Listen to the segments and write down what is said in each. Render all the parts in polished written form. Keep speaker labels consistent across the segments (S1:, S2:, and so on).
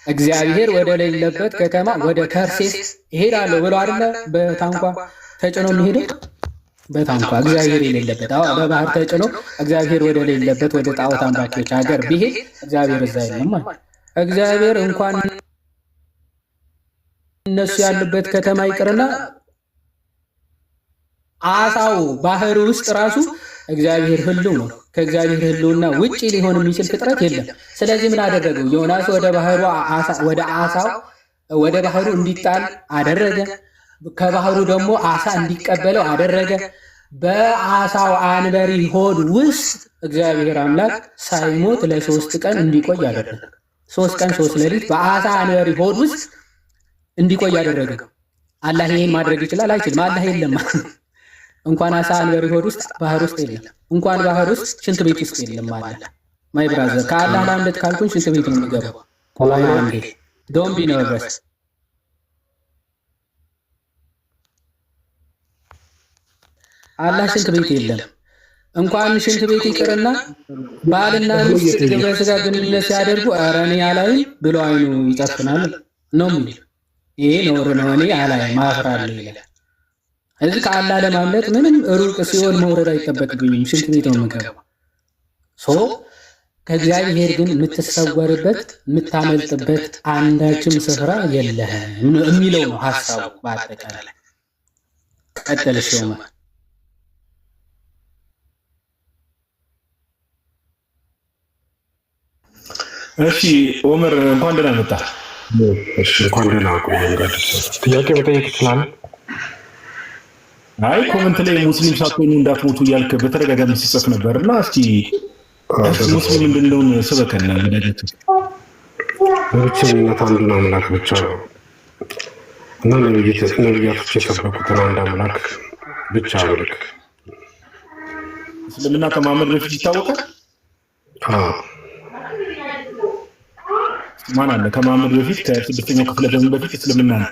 S1: እግዚአብሔር ወደ ሌለበት ከተማ ወደ ተርሴስ ይሄዳለሁ ብሎ አይደለ በታንኳ ተጭኖ የሚሄደው በታንኳ እግዚአብሔር የሌለበት በባህር ተጭኖ እግዚአብሔር ወደ ሌለበት ወደ ጣዖት አምባኪዎች ሀገር ቢሄድ እግዚአብሔር እዛ የለም ማለት እግዚአብሔር እንኳን እነሱ ያሉበት ከተማ ይቅርና አሳው ባህር ውስጥ ራሱ እግዚአብሔር ህልው ነው። ከእግዚአብሔር ህልውና ውጪ ሊሆን የሚችል ፍጥረት የለም። ስለዚህ ምን አደረገው? ዮናስ ወደ ባህሩ እንዲጣል አደረገ። ከባህሩ ደግሞ አሳ እንዲቀበለው አደረገ። በአሳው አንበሪ ሆድ ውስጥ እግዚአብሔር አምላክ ሳይሞት ለ3 ቀን እንዲቆይ አደረገ። 3 ቀን 3 ሌሊት በአሳ አንበሪ ሆድ ውስጥ እንዲቆይ አደረገ። አላህ ይሄን ማድረግ ይችላል? አይችልም። አላህ የለም። እንኳን አሳ አንበሪ ሆድ ውስጥ ባህር ውስጥ የለም። እንኳን ባህር ውስጥ ሽንት ቤት ውስጥ የለም ማለት ማይ ብራዘር ከአላህ ለአምልጥ ካልኩኝ ሽንት ቤት ነው የሚገባው። ወላሂ አንዴ ዶንት ቢ ነርቨስ። አላህ ሽንት ቤት የለም። እንኳን ሽንት ቤት ይቅርና ባልና ሚስት ግብረ ሥጋ ግንኙነት ሲያደርጉ ኧረ እኔ አላይም ብሎ አይኑ ይጨፍናል ነው የሚል። ይሄ ነውር ነው። እኔ አላይም አፍራለሁ ይላል። እዚህ ከአላህ ለማምለጥ ምንም ሩቅ ሲሆን መውረድ አይጠበቅብኝም። ሽንት ቤት ነው የምገባው። ከእግዚአብሔር ግን የምትሰወርበት የምታመልጥበት አንዳችም ስፍራ የለህም የሚለው ነው ሀሳቡ በአጠቃላይ። ቀጥል ሾመ።
S2: እሺ ኦመር እንኳን ደህና መጣ።
S3: እሺ እንኳን ደህና ቆየን። ጥያቄ መጠየቅ ይችላል?
S2: አይ ኮመንት ላይ ሙስሊም ሳትሆኑ እንዳትሞቱ እያልክ በተደጋጋሚ ሲጽፍ ነበር እና እስኪ ሙስሊም ምንድነው ስበከና መዳጀት
S3: ብቸኝነት አንዱን አምላክ ብቻ ነው እና ነቢያቶች የሰበኩትን አንድ አምላክ ብቻ አምልክ።
S2: እስልምና ከማመድ በፊት ይታወቃል። ማን አለ ከማመድ በፊት ከ6ኛው ክፍለ ዘመን በፊት እስልምና ነው።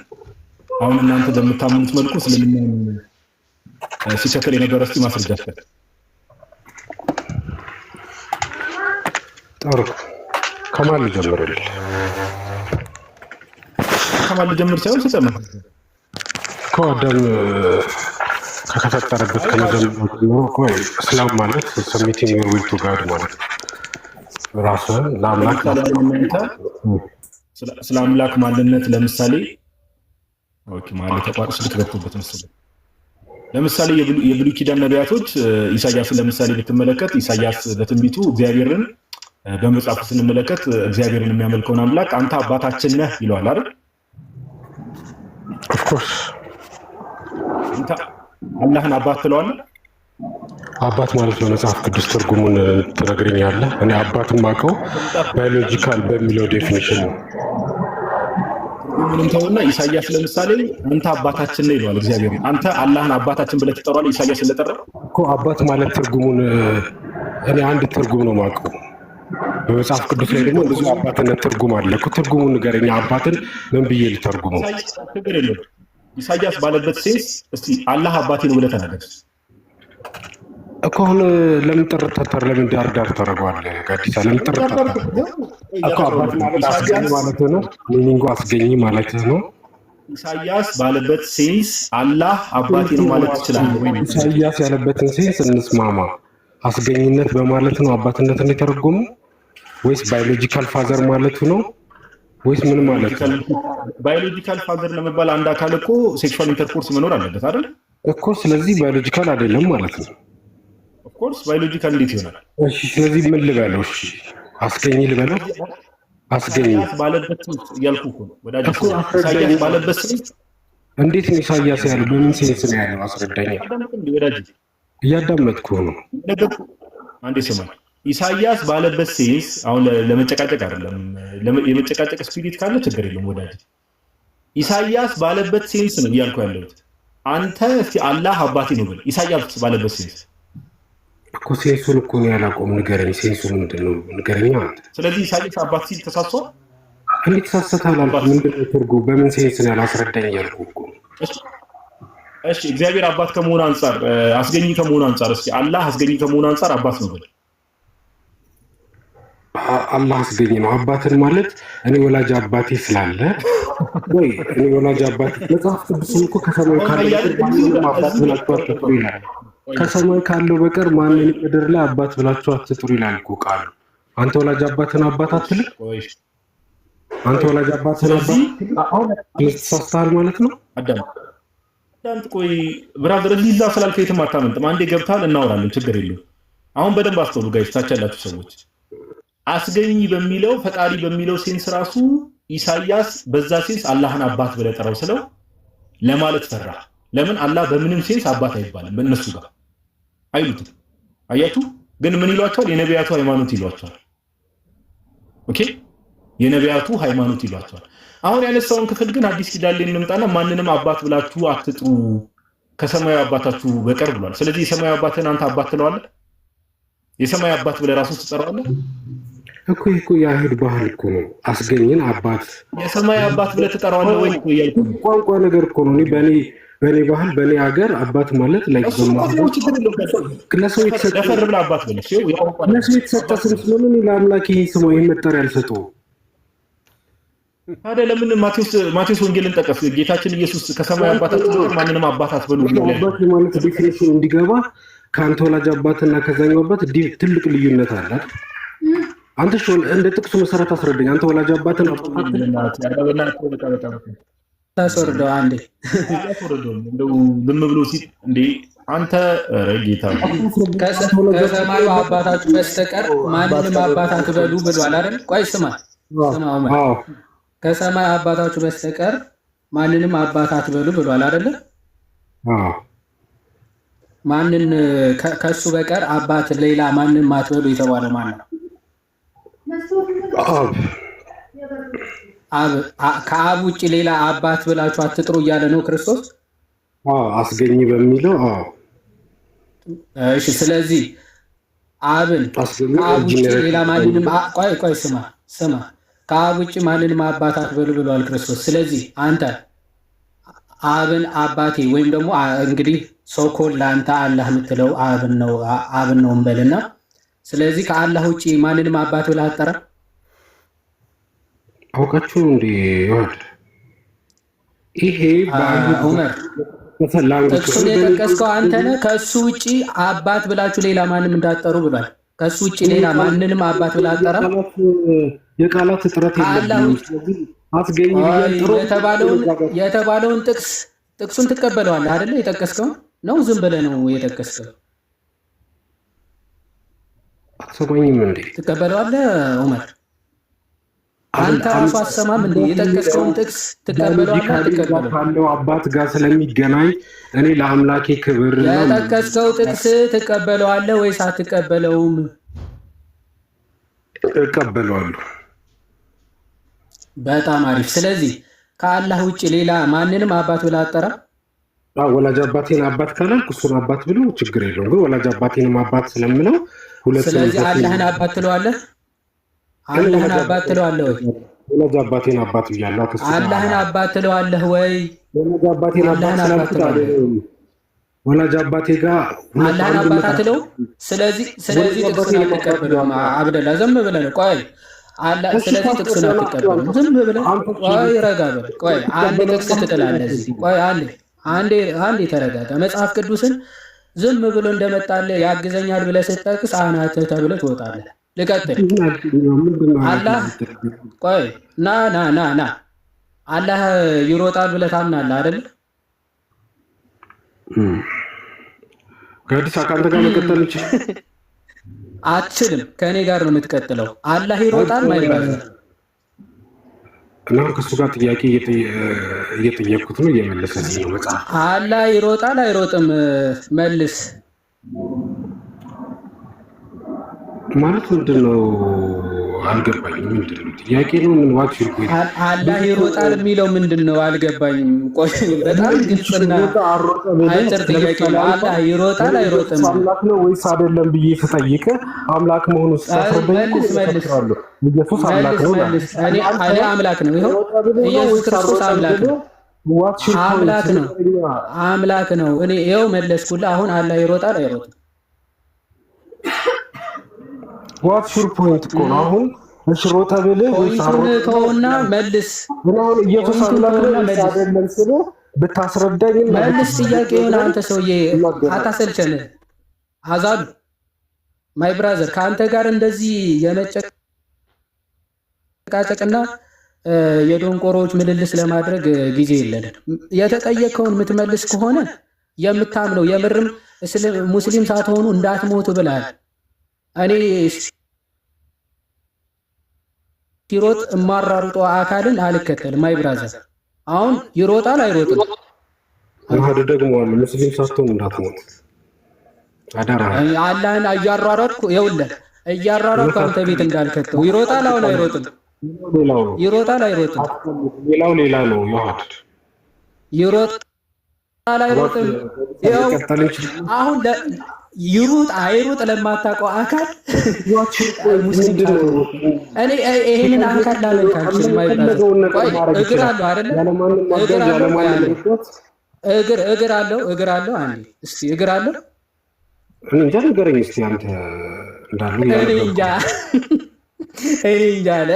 S2: አሁን እናንተ በምታምኑት መልኩ እስልምና ሲከተል የነበረ እስቲ ማስረጃ አለ?
S3: ጥሩ ከማን ልጀምርልህ?
S2: ከማን ልጀምር ሳይሆን ስጠማ
S3: ከአዳም ከተፈጠረበት ከመጀመሪያው ነው። ቆይ እስላም ማለት ሰሚቲንግ ዩር ዊል ቱ ጋድ ማለት ራስህን ለአምላክ
S2: ስለ አምላክ ማንነት ለምሳሌ ማለት ተቋርጦ ስለተገቡበት መሰለኝ። ለምሳሌ የብሉይ ኪዳን ነቢያቶች ኢሳያስን ለምሳሌ ብትመለከት ኢሳያስ በትንቢቱ እግዚአብሔርን በመጽሐፉ ስንመለከት እግዚአብሔርን የሚያመልከውን አምላክ አንተ አባታችን ነህ ይለዋል አይደል?
S3: ኦፍ ኮርስ
S2: አንተ አላህን አባት ትለዋለህ።
S3: አባት ማለት በመጽሐፍ ቅዱስ ትርጉሙን ትነግረኛለህ? እኔ አባትን ማውቀው ባዮሎጂካል በሚለው ዴፊኒሽን ነው።
S2: ምንም ተውና ኢሳያስ ለምሳሌ አንተ አባታችን ነህ ይለዋል እግዚአብሔር። አንተ አላህን አባታችን ብለህ ትጠራዋለህ ኢሳያስ እንደጠራ
S3: እኮ። አባት ማለት ትርጉሙን እኔ አንድ ትርጉም ነው የማውቀው። በመጽሐፍ ቅዱስ ላይ ደግሞ ብዙ አባትነት ትርጉም አለ እኮ። ትርጉሙን ንገረኝ። አባትን ምን ብዬ ልተርጉመው?
S2: ችግር የለውም። ኢሳያስ ባለበት ሴንስ እስቲ አላህ አባቴ ነው ብለህ ተናገር
S3: እኮ። አሁን ለምን ጥርጥር ለምን ዳር ታደርገዋለህ? ጋዲሳ ለምን ጥርጥር እኮ? አባት ማለት አስገኝ ማለት ነው። ሚኒንጉ አስገኝ ማለት ነው።
S2: ኢሳያስ ባለበት ሴንስ አላህ አባቴ ነው ማለት ትችላለህ ወይ?
S3: ኢሳያስ ያለበትን ሴንስ እንስማማ። አስገኝነት በማለት ነው አባትነትን የተረጎመው ወይስ ባዮሎጂካል ፋዘር ማለቱ ነው ወይስ ምን ማለት ነው?
S2: ባዮሎጂካል ፋዘር ለመባል አንድ አካል እኮ ሴክሹዋል ኢንተርኮርስ መኖር አለበት አይደል
S3: እኮ። ስለዚህ ባዮሎጂካል አይደለም ማለት ነው።
S2: ኦፍ ኮርስ ባዮሎጂካል እንዴት ይሆናል?
S3: እሺ ስለዚህ ምን ልበለው? እሺ አስገኝ ልበለው? አስገኝ
S2: ባለበት እያልኩ እኮ ነው ወዳጅ። ኢሳያስ ባለበት ሴንስ
S3: እንዴት ነው ኢሳያስ ያለው? በምን ሴንስ ነው ያለው? አስረዳኝ
S2: ወዳጅ።
S3: እያዳመጥኩ ነው።
S2: አንዴ ስማ። ኢሳያስ ባለበት ሴንስ አሁን ለመጨቃጨቅ አይደለም። የመጨቃጨቅ ስፒሪት ካለ ችግር የለም ወዳጅ። ኢሳያስ ባለበት ሴንስ ነው እያልኩ ያለሁት። አንተ እስቲ አላህ አባቴ ነው ብለህ ኢሳያስ ባለበት ሴንስ
S3: እኮ ሴንሱን እኮ ነው ያላቆም። ንገረኝ፣ ሴንሱ ምንድን ነው ንገረኝ አንተ።
S2: ስለዚህ ኢሳያስ አባት ሲል ተሳስቷል።
S3: እንዴት ተሳስተሃል? ምንድን ነው ትርጉም? በምን ሴንስ ነው ያላስረዳኝ እያልኩ እኮ።
S2: እሺ እግዚአብሔር አባት ከመሆኑ አንጻር አስገኝ ከመሆኑ አንጻር እስኪ አላህ አስገኝ ከመሆኑ አንጻር አባት ነው ብለህ
S3: አላህ አስገኝ ነው። አባትን ማለት እኔ ወላጅ አባቴ ስላለ ወይ እኔ ወላጅ አባቴ መጽሐፍ ቅዱስም እኮ ከሰማይ ካለው ማንንም አባት ብላችሁ አትጥሩ ይላል። ከሰማይ ካለው በቀር ማንንም ምድር ላይ አባት ብላችሁ አትጥሩ ይላል እኮ ቃሉ። አንተ ወላጅ አባትን አባት አትልም። አንተ ወላጅ አባትን አባት ተሳስተሃል ማለት ነው።
S2: አዳምጥ ቆይ ብራዘር፣ እዚህ እዛ ስላልከ የትም አታመልጥም። አንዴ ገብተሃል፣ እናወራለን፣ ችግር የለውም። አሁን በደንብ አስተውሉ ጋይስ፣ ታች ያላችሁ ሰዎች። አስገኝ በሚለው ፈጣሪ በሚለው ሴንስ ራሱ ኢሳያስ በዛ ሴንስ አላህን አባት ብለህ ጠራው ስለው ለማለት ፈራ። ለምን? አላህ በምንም ሴንስ አባት አይባልም፣ በእነሱ ጋር አይሉትም። አያችሁ? ግን ምን ይሏቸዋል? የነቢያቱ ሃይማኖት ይሏቸዋል። ኦኬ፣ የነቢያቱ ሃይማኖት ይሏቸዋል። አሁን ያነሳውን ክፍል ግን አዲስ ኪዳን ላይ እንምጣና ማንንም አባት ብላችሁ አትጥሩ ከሰማያዊ አባታችሁ በቀር ብሏል። ስለዚህ የሰማያዊ አባትን አንተ አባት ትለዋለህ? የሰማያዊ አባት ብለህ ራሱ ትጠራዋለህ
S3: እኮ የአይሁድ ባህል እኮ ነው። አስገኝን አባት
S2: የሰማያዊ አባት ብለህ ትጠራዋለህ ወይ?
S3: ቋንቋ ነገር እኮ ነው። በእኔ ባህል በእኔ ሀገር አባት ማለት ላይ ለሰው የተሰጠ ስም ስለሆነ ለአምላክ ይህ ስም ይህ መጠሪያ አልሰጠውም።
S2: ታዲያ ለምን ማቴዎስ ወንጌልን ጠቀስ? ጌታችን ኢየሱስ ከሰማያዊ አባታችሁ በቀር ማንንም አባት አትበሉ
S3: አባት ማለት ዴፊኒሽን እንዲገባ ከአንተ ወላጅ አባትና ከዛኛው አባት ትልቅ ልዩነት አለ። አንተ እንደ ጥቅሱ መሰረት አስረዳኝ። አንተ ወላጅ አባትን
S1: ታስወርደው አንዴ
S2: እንደው ዝም ብሎ ሲል እንዴ አንተ ጌታ
S1: ከሰማዩ አባታችሁ በስተቀር ማንንም አባት አትበሉ ብሏል አይደል? ቆይ ስማ ከሰማይ አባታችሁ በስተቀር ማንንም አባት አትበሉ ብሏል አይደለ? ማንን ከሱ በቀር አባት ሌላ ማንንም አትበሉ የተባለው ማን ነው? ከአብ ውጭ ሌላ አባት ብላችሁ አትጥሩ እያለ ነው ክርስቶስ።
S3: አስገኝ በሚለው
S1: እሺ። ስለዚህ አብን ከአብ ውጭ ሌላ ማንንም ቆይ ስማ ከአብ ውጭ ማንንም አባት አትበሉ ብሏል ክርስቶስ። ስለዚህ አንተ አብን አባቴ ወይም ደግሞ እንግዲህ ሶኮል ለአንተ አላህ የምትለው አብን ነው እንበልና፣ ስለዚህ ከአላህ ውጭ ማንንም አባት ብለህ አትጠራ።
S3: አውቃችሁ እንዴ ይሄ
S1: ዑመር ጥቅሱን የጠቀስከው አንተ ነህ። ከእሱ ውጭ አባት ብላችሁ ሌላ ማንም እንዳትጠሩ ብሏል። ከእሱ ውጭ ሌላ ማንንም አባት ብለህ አትጠራ።
S3: የቃላት እጥረት የለም። አስገኝ
S1: የተባለውን ጥቅሱን ትቀበለዋለህ አይደለ? የጠቀስከው ነው ዝም ብለህ ነው የጠቀስከው?
S3: አትሰማኝም እንዴ?
S1: ትቀበለዋለህ ዑመር? አንተ ራሱ አትሰማም እንዴ? የጠቀስከውን ጥቅስ ትቀበለዋለህ?
S3: ካለው አባት ጋር ስለሚገናኝ እኔ ለአምላኬ ክብር
S1: የጠቀስከው ጥቅስ ትቀበለዋለህ ወይስ አትቀበለውም?
S3: እቀበለዋለሁ።
S1: በጣም አሪፍ። ስለዚህ ከአላህ ውጭ ሌላ ማንንም አባት ብለህ አትጠራ።
S3: ወላጅ አባቴን አባት ካላልኩ እሱን አባት ብሎ ችግር የለውም። ግን ወላጅ አባቴንም አባት ስለምለው
S1: ስለዚህ አላህን አባት ትለዋለህ? አላህን አባት ትለዋለህ ወይ?
S3: ወላጅ አባቴን አባት ብያለሁ።
S1: አላህን አባት ትለዋለህ ወይ?
S3: ወላጅ አባቴን አባት ስላልኩት ወላጅ አባቴ ጋር
S1: አላህን አባት አትለው። ስለዚህ ጥቅሱን አትቀበለውም። አብደላ ዝም ብለህ ነው። ቆይ ስለዚህ ጥቅሱን አትቀበለውም። ዝም ብለህ ቆይ፣ ረጋ በል። ቆይ አንድ ጥቅስ ትጥላለህ እዚህ። ቆይ አንዴ ተረጋጋ። መጽሐፍ ቅዱስን ዝም ብሎ እንደመጣልህ ያግዘኛል ብለህ ስትጠቅስ አናትህ ተብለህ ትወጣለህ። ልቀጥል። አላህ ቆይ ና አላህ ይሮጣል ብለህ ታምናለህ አይደል?
S3: ከአዲስ ከአንተ ጋር መቀጠል
S1: አትችልም። ከእኔ ጋር ነው የምትቀጥለው። አላህ ይሮጣል ማለት
S3: እና ከእሱ ጋር ጥያቄ እየጠየኩት ነው፣ እየመለሰልኝ ነው። መጽሐፍ
S1: አላህ ይሮጣል አይሮጥም? መልስ
S3: ማለት ምንድን ነው? አልገባኝም። ምንድን ነው ጥያቄ ነው? ምን ዋች
S1: አላህ ይሮጣል የሚለው ምንድን ነው? አልገባኝም። ቆይ በጣም ግልጽና አጭር ጥያቄ ነው። አላህ ይሮጣል አይሮጥም?
S3: አምላክ ነው ወይስ አይደለም ብዬ ስጠይቅ አምላክ መሆኑ
S1: መልስ
S3: ኢየሱስ አምላክ ነው።
S1: እኔ አምላክ ነው። ይኸው ኢየሱስ ክርስቶስ አምላክ ነው። አምላክ ነው። እኔ ይኸው መለስኩልህ። አሁን አላህ ይሮጣል አይሮጥም?
S3: ዋትስ ዩር ፖይንት እኮ ነው አሁን ሽሮታ ብለህ
S1: ተውና መልስ
S3: ምናምን እየተሳላለ መልስ ብታስረዳኝ
S1: መልስ ጥያቄውን አንተ ሰውዬ አታሰልቸን አዛዱ ማይ ብራዘር ከአንተ ጋር እንደዚህ የመጨቃጨቅና የዶንቆሮች ምልልስ ለማድረግ ጊዜ የለንም። የተጠየቀውን የምትመልስ ከሆነ የምታምነው የምርም ሙስሊም ሳትሆኑ እንዳትሞቱ ብለሃል። እኔ ሲሮጥ እማራሩጦ አካልን አልከተልም። ማይ ብራዘር አሁን ይሮጣል አይሮጥም?
S3: አሁን ደግሞ ሙስሊም ሳትሆኑ እንዳትሞቱ አዳራ
S1: አላህን እያሯሯጥኩ ይኸውልህ እያሯሯጥኩ አንተ ቤት እንዳልከተው ይሮጣል አሁን አይሮጥም? ይሮጣል አይሮጥም?
S3: ሌላው ሌላ ነው።
S1: ይሮጣል አይሮጥም? ይኸው አሁን ይሩጥ አይሩጥ ለማታውቀው አካል ሙስሊም እኔ ይሄንን አካል ላለካችሁ ማይባል እግር አለው አይደለ? እግር አለው አንዴ እስቲ እግር አለው
S3: እንጃ ንገረኝ እስቲ አንተ እንዳለው
S1: እኔ እንጃ አለ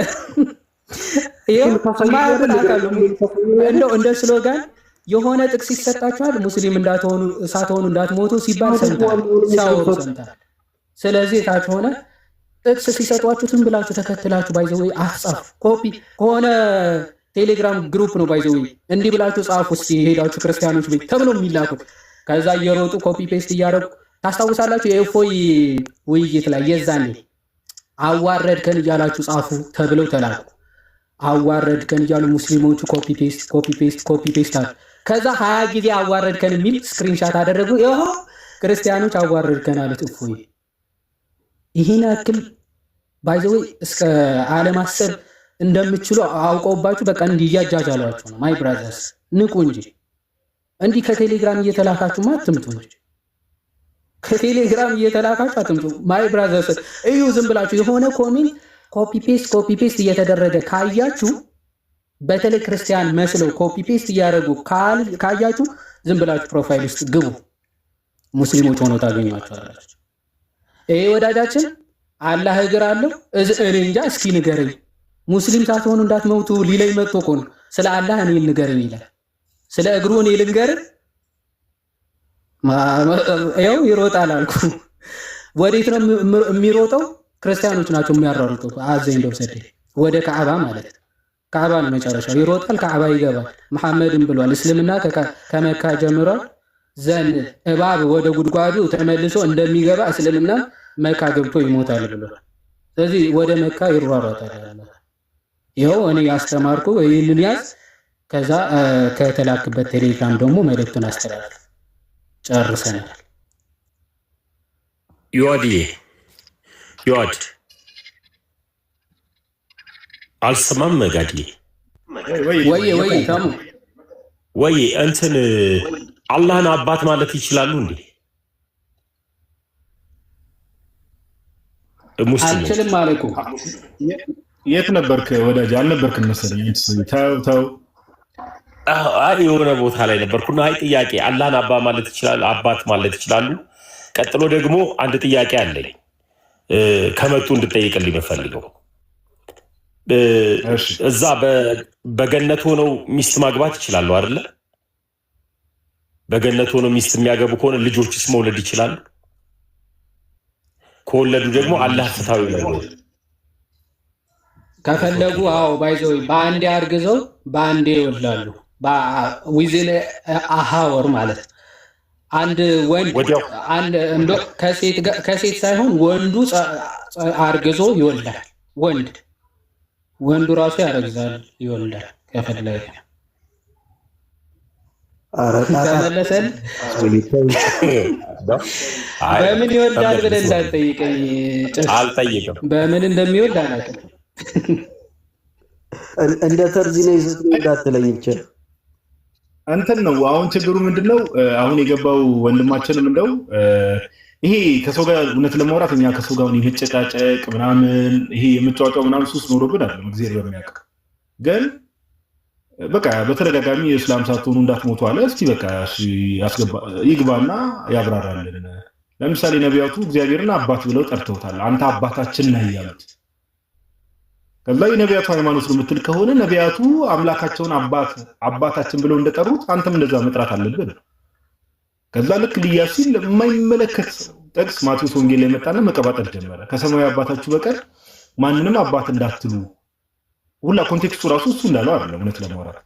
S1: ይሄው ማይባል አካል እንደው እንደ ስሎጋን የሆነ ጥቅስ ይሰጣችኋል ሙስሊም ሳትሆኑ እንዳትሞቱ ሲባል ሰምታል። ስለዚህ ታች ሆነ ጥቅስ ሲሰጧችሁ ዝም ብላችሁ ተከትላችሁ ባይዘው አጻፉ። ኮፒ ከሆነ ቴሌግራም ግሩፕ ነው ባይዘው እንዲህ ብላችሁ ጻፉ እስቲ ሄዳችሁ ክርስቲያኖች ቤት ተብሎ የሚላኩት ከዛ እየሮጡ ኮፒ ፔስት እያደረጉ ታስታውሳላችሁ። የእፎይ ውይይት ላይ የዛኔ አዋረድከን እያላችሁ ጻፉ ተብለው ተላኩ። አዋረድከን እያሉ ሙስሊሞቹ ኮፒ ፔስት አሉ። ከዛ 20 ጊዜ አዋረድከን የሚል ስክሪንሻት አደረጉ። ይኸው ክርስቲያኖች አዋረድከን አሉት እፎይ። ይሄን ያክል ባይዘው እስከ አለማሰብ እንደምትችሉ አውቀውባችሁ በቃ እንዲህ እያጃጃሏችሁ ነው። ማይ ብራዘርስ ንቁ እንጂ እንዲህ ከቴሌግራም እየተላካችሁ አትምጡ እንጂ ከቴሌግራም እየተላካችሁ አትምጡ። ማይ ብራዘርስ እዩ ዝም ብላችሁ የሆነ ኮሜንት ኮፒ ፔስት እየተደረገ ካያችሁ በተለይ ክርስቲያን መስለው ኮፒ ፔስት እያደረጉ ካያችሁ ዝም ብላችሁ ፕሮፋይል ውስጥ ግቡ። ሙስሊሞች ሆነው ታገኟቸዋላችሁ። ይሄ ወዳጃችን አላህ እግር አለው እኔ እንጃ እስኪ ንገረኝ። ሙስሊም ሳትሆኑ እንዳትመውቱ ሊለኝ መጥቶ እኮ ነው። ስለ አላህ እኔ ንገረኝ ይላል። ስለ እግሩ እኔ ልንገር? ይኸው ይሮጣል አልኩ። ወዴት ነው የሚሮጠው? ክርስቲያኖች ናቸው የሚያራሩጡት። አዘኝ እንደወሰደ ወደ ካዕባ ማለት ካዕባ ነው መጨረሻው። ይሮጣል፣ ካዕባ ይገባል። መሐመድም ብሏል እስልምና ከመካ ጀምሮ ዘንድ እባብ ወደ ጉድጓዱ ተመልሶ እንደሚገባ እስልምና መካ ገብቶ ይሞታል ብሏል። ስለዚህ ወደ መካ ይሯሯጣል። ይኸው እኔ ያስተማርኩ ይህንን ያዝ። ከዛ ከተላክበት ቴሌግራም ደግሞ መልእክቱን አስተላልፍ። ጨርሰናል።
S4: ይዋድ አልሰማም መጋዲ
S1: ወይ ታሙ
S4: ወይ እንትን አላህን አባት ማለት ይችላሉ እንዴ? ሙስሊም
S1: አልችልም ማለኩ
S2: የት ነበርክ ወዳጅ? አልነበርክም መሰለኝ። ተው
S4: አይ የሆነ ቦታ ላይ ነበርኩና አይ ጥያቄ አላህን አባት ማለት ይችላሉ። ቀጥሎ ደግሞ አንድ ጥያቄ አለኝ ከመጡ እንድጠይቅልኝ የምፈልገው እዛ በገነት ሆነው ሚስት ማግባት ይችላሉ አይደለ? በገነት ሆነው ሚስት የሚያገቡ ከሆነ ልጆችስ መውለድ ይችላሉ? ከወለዱ ደግሞ አላህ ፍትሃዊ ነው
S1: ከፈለጉ? አዎ ባይዘው በአንዴ አርግዘው በአንዴ ይወልዳሉ። ዊዝን አሃወር ማለት አንድ ወንድ ከሴት ሳይሆን ወንዱ አርግዞ ይወልዳል። ወንዱ ራሱ ያረግዛል ይወልዳል ከፈለገ። ተመለሰን በምን ይወልዳል ብለህ እንዳትጠይቀኝ።
S4: አልጠይቅም።
S1: በምን እንደሚወልድ አላውቅም።
S5: እንደ ተርዚ ነው ይዘት እንዳትለኝ ብቻ
S2: እንትን ነው። አሁን ችግሩ ምንድነው? አሁን የገባው ወንድማችንም እንደው ይሄ ከሰው ጋር እውነት ለማውራት እኛ ከሰው ጋር የመጨቃጨቅ ምናምን ይሄ የምጫወጫው ምናምን ሱስ ኖሮብን አይደለም። እግዚአብሔር በሚያውቅ ግን በቃ በተደጋጋሚ የእስላም ሳትሆኑ እንዳትሞቱ አለ። እስቲ በቃ ይግባና ያብራራልን። ለምሳሌ ነቢያቱ እግዚአብሔርን አባት ብለው ጠርተውታል። አንተ አባታችን ነህ ያሉት። ከዛ የነቢያቱ ሃይማኖት ነው የምትል ከሆነ ነቢያቱ አምላካቸውን አባታችን ብለው እንደጠሩት አንተም እንደዛ መጥራት አለብህ። ከዛ ልክ ልያዝ ሲል የማይመለከት ጥቅስ ማቴዎስ ወንጌል ላይ መጣና መቀባጠር ጀመረ። ከሰማያዊ አባታችሁ በቀር ማንንም አባት እንዳትሉ። ሁላ ኮንቴክስቱ ራሱ እሱ እንዳለው አይደለም። እውነት ለማውራት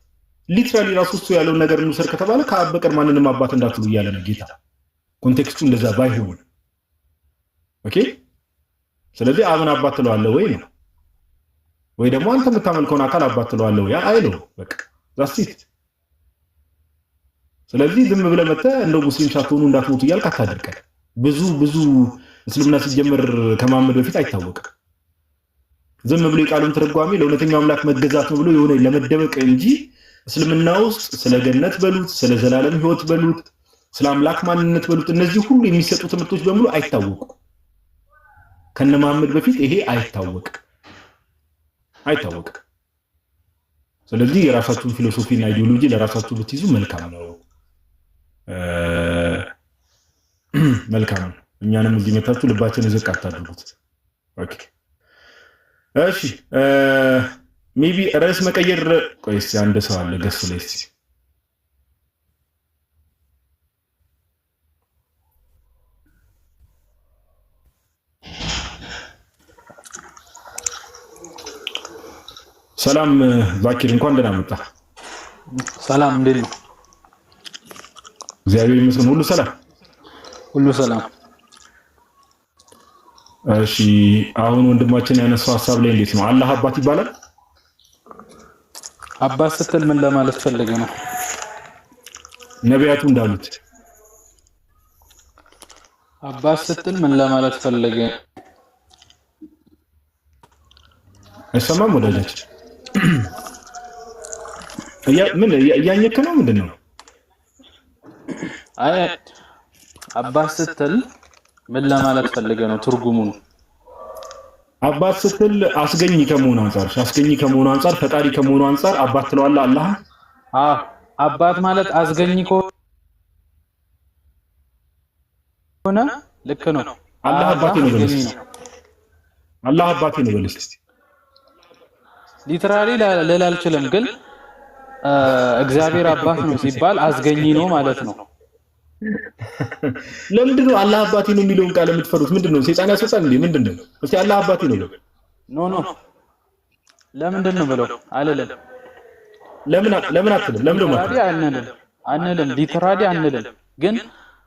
S2: ሊትራሊ ራሱ እሱ ያለውን ነገር እንውሰድ ከተባለ ከአብ በቀር ማንንም አባት እንዳትሉ እያለ ነው ጌታ። ኮንቴክስቱ እንደዛ ባይሆን ኦኬ። ስለዚህ አብን አባት ትለዋለህ ወይ ነው ወይ ደግሞ አንተ የምታመልከውን አካል አባት ትለዋለህ ወይ አይለው። በቃ ዛሲት። ስለዚህ ዝም ብለህ መተህ እንደው ሙስሊም ሳትሆኑ እንዳትሞቱ እያልክ አታድርቀህ። ብዙ እስልምና ሲጀመር ከማመድ በፊት አይታወቅም። ዝም ብሎ የቃሉን ትርጓሜ ለእውነተኛው አምላክ መገዛት ነው ብሎ የሆነ ለመደበቅ እንጂ እስልምና ውስጥ ስለ ገነት በሉት፣ ስለ ዘላለም ሕይወት በሉት፣ ስለ አምላክ ማንነት በሉት፣ እነዚህ ሁሉ የሚሰጡ ትምህርቶች በሙሉ አይታወቁም። ከነማመድ በፊት ይሄ አይታወቅም። ስለዚህ የራሳችሁን ፊሎሶፊና አይዲዮሎጂ ለራሳችሁ ብትይዙ መልካም ነው። እኛንም እዚህ መታችሁ ልባችን ዝቅ አታድርጉት። ኦኬ እሺ፣ ሜቢ ርዕስ መቀየር። ቆይ እስኪ አንድ ሰው አለ ገስ ላይ እስኪ ሰላም ዛኪር፣ እንኳን ደህና መጣ።
S6: ሰላም፣ እንዴት ነው?
S2: እግዚአብሔር ይመስገን፣ ሁሉ ሰላም። እሺ፣ አሁን ወንድማችን ያነሳው ሐሳብ ላይ እንዴት ነው? አላህ አባት ይባላል?
S6: አባት ስትል ምን ለማለት ፈልገ ነው?
S2: ነቢያቱ እንዳሉት
S6: አባት ስትል ምን ለማለት ፈልገ?
S2: አይሰማም ወዳጃችን? ምን እያኘክ ነው? ምንድን ነው?
S6: አይ አባት ስትል ምን ለማለት ፈልገ ነው? ትርጉሙ ነው።
S2: አባት ስትል አስገኝ ከመሆኑ አንፃር ፈጣሪ ከመሆኑ አንፃር አባት ትለዋለህ አላህ?
S6: አባት ማለት አስገኝ ከሆነ ልክ ነው።
S2: አላህ አባቴ ነው በልስ።
S6: ሊትራሊ ልል አልችልም፣ ግን እግዚአብሔር አባት ነው ሲባል አስገኝ ነው ማለት ነው።
S2: ለምንድን ነው አላህ አባቴ ነው የሚለውን ቃል የምትፈሩት? ምንድን ነው ሰይጣን ያስወጣል እንዴ? ምንድን ነው? እስቲ አላህ አባቴ ነው ብለው
S6: ኖ ለምንድን ነው ብለው አልልም።
S2: ለምን አትልም? ለምን ነው
S6: አንልም፣ ሊትራሊ አንልም፣ ግን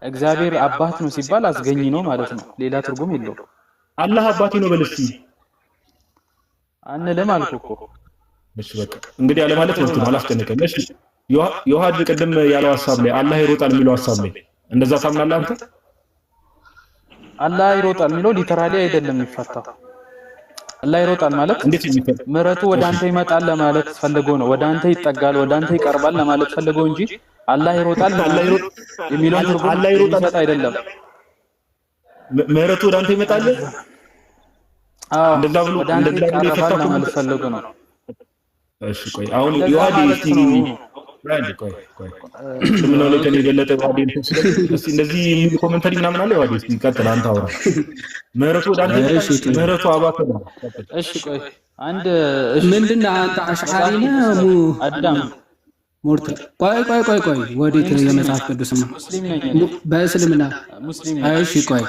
S6: እግዚአብሔር አባት ነው ሲባል አስገኝ ነው ማለት ነው። ሌላ ትርጉም የለውም።
S2: አላህ አባቴ ነው በል እስቲ
S6: አንልም አልኩ እኮ።
S2: እሺ በቃ እንግዲህ አለ ማለት ነው። አላስጨነቀም። እሺ ዮሐድ ቅድም ያለው ሐሳብ ላይ አላህ ይሮጣል የሚለው ሐሳብ ላይ እንደዛ ታምናለህ አንተ?
S6: አላህ ይሮጣል የሚለው ሊተራሊ አይደለም የሚፈታው። አላህ ይሮጣል ማለት
S2: እንዴት የሚፈታ?
S6: ምሕረቱ ወደ አንተ ይመጣል ለማለት ፈልጎ ነው። ወደ አንተ ይጠጋል፣ ወደ አንተ ይቀርባል ለማለት ፈልጎ እንጂ አላህ ይሮጣል የሚለው ትርጉም
S2: አላህ ይሮጣል
S6: አይደለም።
S2: ምሕረቱ ወደ አንተ ይመጣል እንደዛ ብሎ
S6: ይፈታል ለማለት ፈልጎ ነው።
S2: እሺ ቆይ አሁን ዮሐድ ቆይ ምን ነው ለከኔ የበለጠ ዮሐድ እስቲ እንደዚህ የሚል ኮሜንታሪ ምናምን አለ። ዮሐድ እስቲ ቀጥል አንተ አውራ። ምሕረቱ ወደ አንተ ምሕረቱ አባተ ነው።
S6: እሺ ቆይ አንድ
S1: ምንድነው አንተ አሽዓሪ ነህ
S6: አዳም
S1: ሞርተ? ቆይ ወዴት ነው የመጽሐፍ ቅዱስ ነው?
S6: ሙስሊም ነኝ
S1: በእስልምና
S6: ሙስሊም ነኝ።
S1: እሺ ቆይ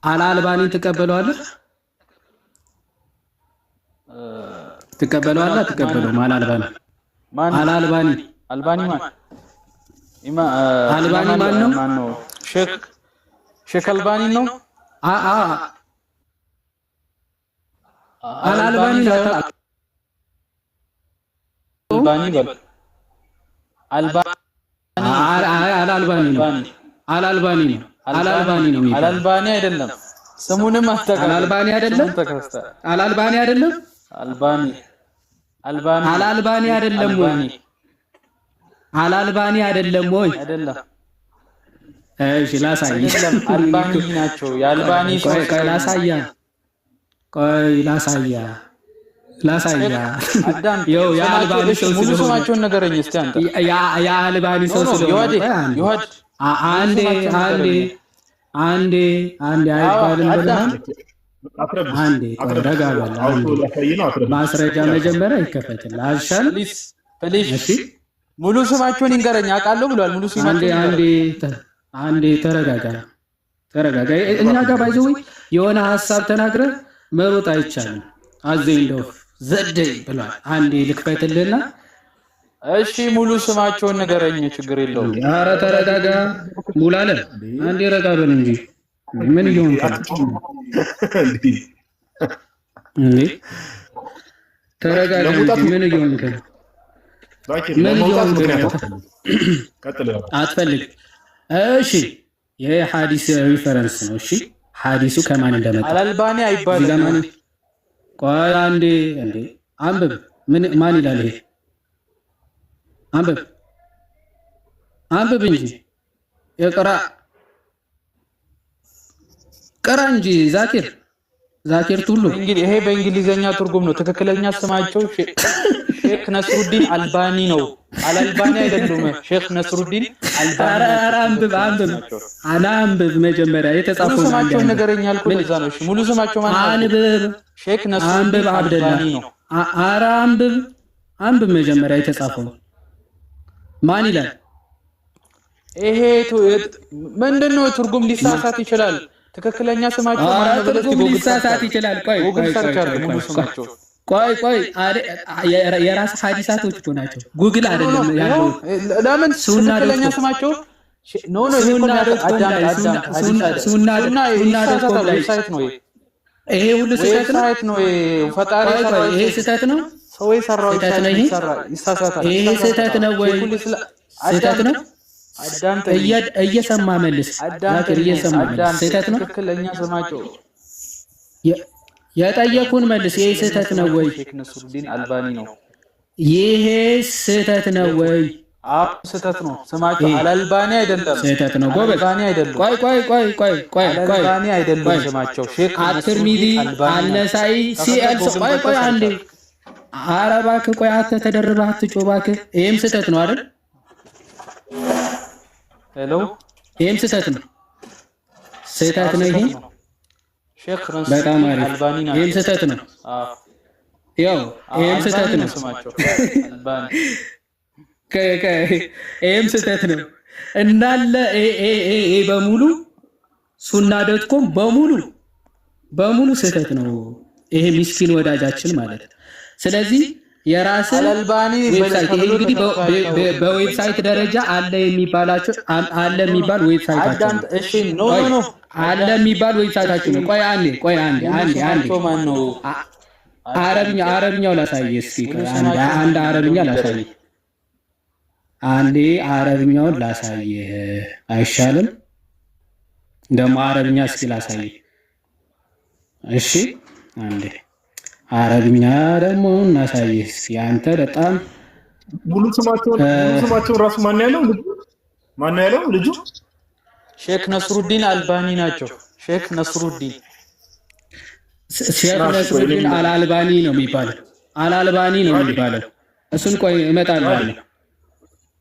S1: አልአልባኒን ትቀበለዋለህ? ትቀበለዋለህ? አትቀበለውም? አልአልባኒ አልባኒ ማን ነው?
S6: ሼክ አልባኒ ነው።
S1: አልአልባኒ ነው።
S6: አልአልባኒ አይደለም። ስሙንም አስተካክል።
S1: አልአልባኒ አይደለም። አልአልባኒ አይደለም። አልአልባኒ አይደለም ወይ? አልአልባኒ አይደለም ወይ?
S6: አይደለም።
S1: እሺ ላሳይ።
S6: አልባኒ ናቸው። የአልባኒ
S1: ቆይ ላሳያ ይኸው የአልባኒ ሰው
S6: ሙሉ ስማቸውን ንገረኝ እስቲ አንተ።
S1: የአልባኒ ሰው ስለሆነ
S6: ዮሐድ
S1: አንዴ አንዴ አይባልም ብለሃል። አንዴ ረጋ በል። ማስረጃ መጀመሪያ ይከፈትልህ። አልሻል
S6: እሺ ሙሉ ስማቸውን ይንገረኝ አውቃለሁ ብሏል። ሙሉ ስማቸውን
S1: አንዴ ተረጋጋ። እኛ ጋር ባይዘው የሆነ ሐሳብ ተናግረህ መሮጥ አይቻልም። አዘይንደው ዘደይ ብሏል። አንዴ ልክፈትልህና
S6: እሺ ሙሉ ስማቸውን ንገረኝ። ችግር የለውም።
S1: ኧረ ተረጋጋ ሙላለም። አንዴ ረጋ በል እንጂ ምን ይሆን እንዴ? ተረጋጋ እንጂ ምን ይሆን አትፈልግ። እሺ ይሄ ሐዲስ ሪፈረንስ ነው። እሺ ሐዲሱ ከማን እንደመጣ
S6: አልአልባኒ አይባልም።
S1: ቆይ አንዴ እንዴ አንብብ። ማን ይላል ይሄ? አንብብ እንጂ ቅራ እንጂ ዛኪር ቱሉ።
S6: ይሄ በእንግሊዘኛ ትርጉም ነው። ትክክለኛ ስማቸው ሼክ ነስሩዲን አልባኒ ነው። አልአልባኒ አይደሉም። ሼክ ነስሩዲን አልባኒ።
S1: አንብብ መጀመሪያ የተጻፈው
S6: ሙሉ ስማቸውን ንገረኝ አልኩህ። ለዛ ነው። እሺ ሙሉ ስማቸው ማን ነው?
S1: አንብብ።
S6: ሼክ ነስሩዲን አልባኒ ነው።
S1: ኧረ አንብብ መጀመሪያ የተጻፈው ማን ይላል?
S6: ይሄ ምንድነው? ትርጉም ሊሳሳት ይችላል። ትክክለኛ ስማቸው ማን ነው?
S1: ትርጉም ሊሳሳት ይችላል። ቆይ የራስ ሐዲሳቶች እኮ ናቸው። ጉግል አይደለም ያለው።
S6: ለምን ትክክለኛ ስማቸው
S1: ይሄ ሁሉ ስህተት ነው።
S6: ፈጣሪ
S1: ይሄ ስህተት ነው።
S6: ሰው የሰራው ይሳሳታል።
S1: ይሄ ስህተት ነው ወይ? ስህተት ነው። እየሰማ መልስ። ስህተት ነው።
S6: ትክክለኛ ስማቸው
S1: የጠየቁን መልስ። ይሄ ስህተት ነው ወይ?
S6: ሼክ ነስሩዲን አልባኒ ነው።
S1: ይሄ ስህተት ነው ወይ?
S6: ስህተት ነው። ስማቸው አልአልባኒ አይደለም።
S1: ስህተት ነው። ጎበዝ።
S6: አልባኒ አይደለም።
S1: ቆይ
S6: አልባኒ አይደለም ስማቸው። ሼክ
S1: አትርሚዚ አልነሳኢ ሲኤል ቆይ አንዴ። ኧረ እባክህ ቆይ ተደርበህ አትጮህ እባክህ። ይሄም ስህተት ነው አይደል?
S6: ሄሎ
S1: ይሄም ስህተት ነው። ስህተት ነው ይሄ።
S6: ሼክ
S1: በጣም አሪፍ። ይሄም ስህተት ነው። ያው ይሄም ስህተት ነው
S6: ስማቸው አልባኒ።
S1: ይሄም ስህተት ነው እንዳለ በሙሉ ሱና.ኮም በሙሉ ስህተት ነው። ይሄ ምስኪን ወዳጃችን ማለት ነው። ስለዚህ የራስህ
S6: አልአልባኒ
S1: ዌብሳይት ይሄ እንግዲህ በዌብሳይት ደረጃ አለ የሚባል ዌብሳይታቸው ነው።
S6: እሺ ኖ
S1: አለ የሚባል ዌብሳይታቸው ነው። ቆይ አንዴ
S6: ማን ነው?
S1: አረብኛው ላሳይ እስኪ። አንድ አረብኛ ላሳይ። አንዴ አረብኛውን ላሳይ አይሻልም? ደግሞ አረብኛ እስኪ ላሳይ። እሺ አንዴ አረብኛ ደግሞ እናሳይ እስኪ። አንተ በጣም
S2: ሙሉ ስማቸውን ራሱ ማን ያለው ልጁ?
S6: ሼክ ነስሩዲን አልባኒ ናቸው። ሼክ ነስሩዲን
S1: አልአልባኒ ነው የሚባለው። እሱን ቆይ እመጣለሁ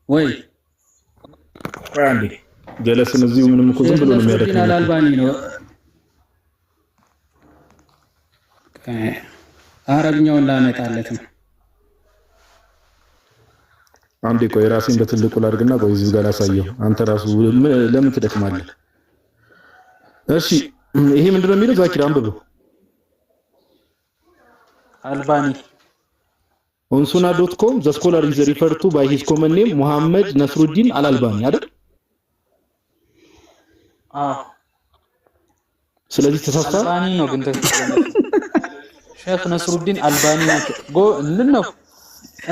S1: ወይ
S2: አንዴ ጀለስን እዚሁ ምንም እኮ ዝም ብሎ ነው የሚያደርገው።
S1: አልአልባኒ ነው። አረብኛውን ላመጣለት ነው።
S2: አንዴ ቆይ ራሴን በትልቁ ላድርግና ቆይ እዚህ ጋር ላሳየው። አንተ ራሱ ለምን ትደክማለህ? እሺ ይሄ ምንድነው የሚለው? ዛኪር አንብበው።
S6: አልባኒ
S2: on suna.com the scholar is referred to by his common name Muhammad Nasruddin al-Albani አይደል? ስለዚህ ተሳስተሃል።
S6: አልባኒ ነው ግን ሼክ ነስሩዲን አልባኒ ናቸው። ነው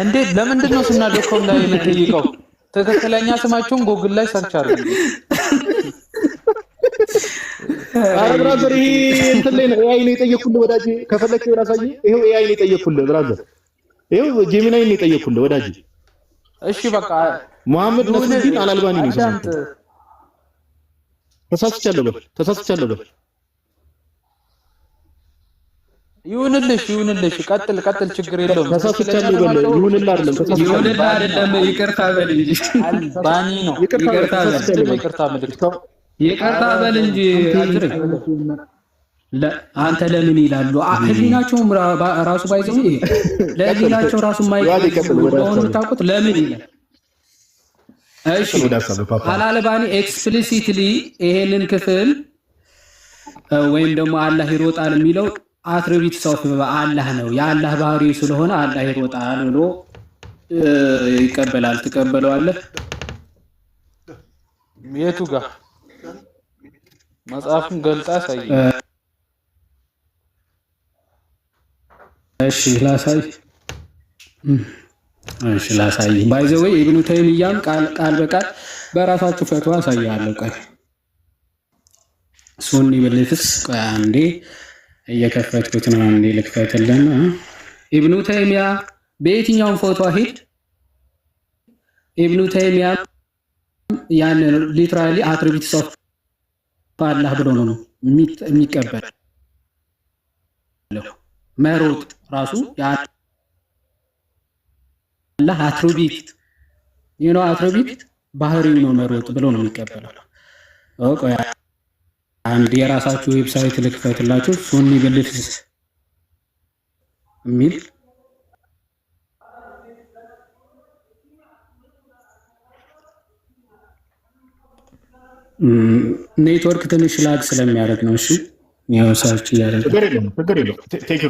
S6: እንዴ? ለምንድን ነው suna.com ላይ የምትጠይቀው? ትክክለኛ ስማቸውን ጎግል ላይ ሰርች አድርጉ።
S2: አረ ብራዘር ይሄ እንትን ላይ ነው ኤአይ ነው የጠየኩልህ ወዳጄ። ከፈለክ ራሳዬ ይሄው ኤአይ ነው የጠየኩልህ ብራዘር። ይሄው ጄሚናይ ነው የጠየኩልህ ወዳጄ።
S6: እሺ በቃ
S2: መሐመድ ነስሩዲን አልአልባኒ ነው። ተሳስቻለሁ በል
S6: ይሁንልሽ። ቀጥል ችግር የለውም።
S2: ተሳስቻለሁ በል ይሁንልህ አይደለም
S1: ይቅርታ በል እንጂ
S6: አልባኒ ነው። ይቅርታ
S1: ይቅርታ በል እንጂ አትርግ። አንተ ለምን ይላሉ? ህሊናቸውም ራሱ ባይዘው ለህሊናቸው ራሱ የማይሆን ታውቁት ለምን ይላል? እሺ አልአልባኒ ኤክስፕሊሲትሊ ይሄንን ክፍል ወይም ደግሞ አላህ ይሮጣል የሚለው አትሪቢዩትስ ኦፍ አላህ ነው፣ የአላህ ባህሪው ስለሆነ አላህ ይሮጣል ብሎ ይቀበላል። ትቀበለዋለህ?
S6: የቱ ጋር መጽሐፍን ገልጣ ሳይ
S1: እሺ ላሳይ። ባይ ዘ ወይ ኢብኑ ተይሚያም ቃል በቃል በራሳችሁ ፈትዋ አሳያለሁ። ቆይ ሱኒ ብልፍስ ቆይ አንዴ እየከፈትኩት ነው። አንዴ ልክፈትልን። ኢብኑ ተይሚያ በየትኛውም ፈትዋ ሂድ፣ ኢብኑ ተይሚያ ያን ሊትራሊ አትሪቢዩትስ ኦፍ አላህ ብሎ ነው የሚቀበል። መሮጥ ራሱ የአላህ አትሪቢዩት አትሪቢዩት ባህሪው ነው መሮጥ ብሎ ነው የሚቀበለው። ቆይ አንድ የራሳችሁ ዌብሳይት ልክፈትላችሁ። ሱኒ ብልፍስ የሚል ኔትወርክ ትንሽ ላግ ስለሚያደርግ ነው። እሺ ያው ሰርች እያደረገ
S2: ችግር የለውም። ቴክ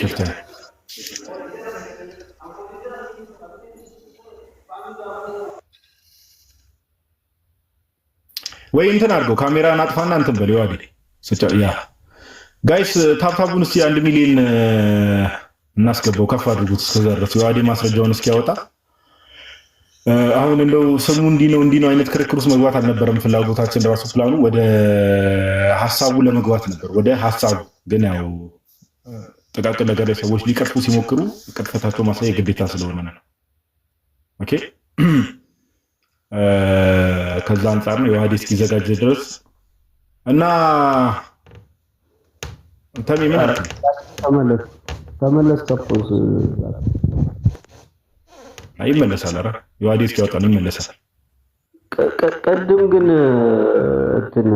S2: ዩር ታይም። ወይ እንትን አድርገው ካሜራን አጥፋና እንትን በል ይዋዲ ያ ጋይስ ታፕታፑን እስቲ 1 ሚሊዮን እናስገባው፣ ከፍ አድርጉት እስከዛ ድረስ ይዋዲ ማስረጃውን እስኪያወጣ። አሁን እንደው ስሙ እንዲህ ነው አይነት ክርክር ውስጥ መግባት አልነበረም ፍላጎታችን። ራሱ ፕላኑ ወደ ሐሳቡ ለመግባት ነበር። ወደ ሐሳቡ ግን ያው ጥቃቅን ነገር ላይ ሰዎች ሊቀጥፉ ሲሞክሩ ቅጥፈታቸው ማሳየት ግዴታ ስለሆነ ነው። ኦኬ ከዛ አንፃር ነው የዋዲ እስኪዘጋጅ ድረስ እና እንተም ምን አለ
S5: ተመለስ ከፖዝ
S2: አይመለሳል። ኧረ የዋዲ እስኪያወጣ ነው ይመለሳል።
S5: ቀድም ግን እንትን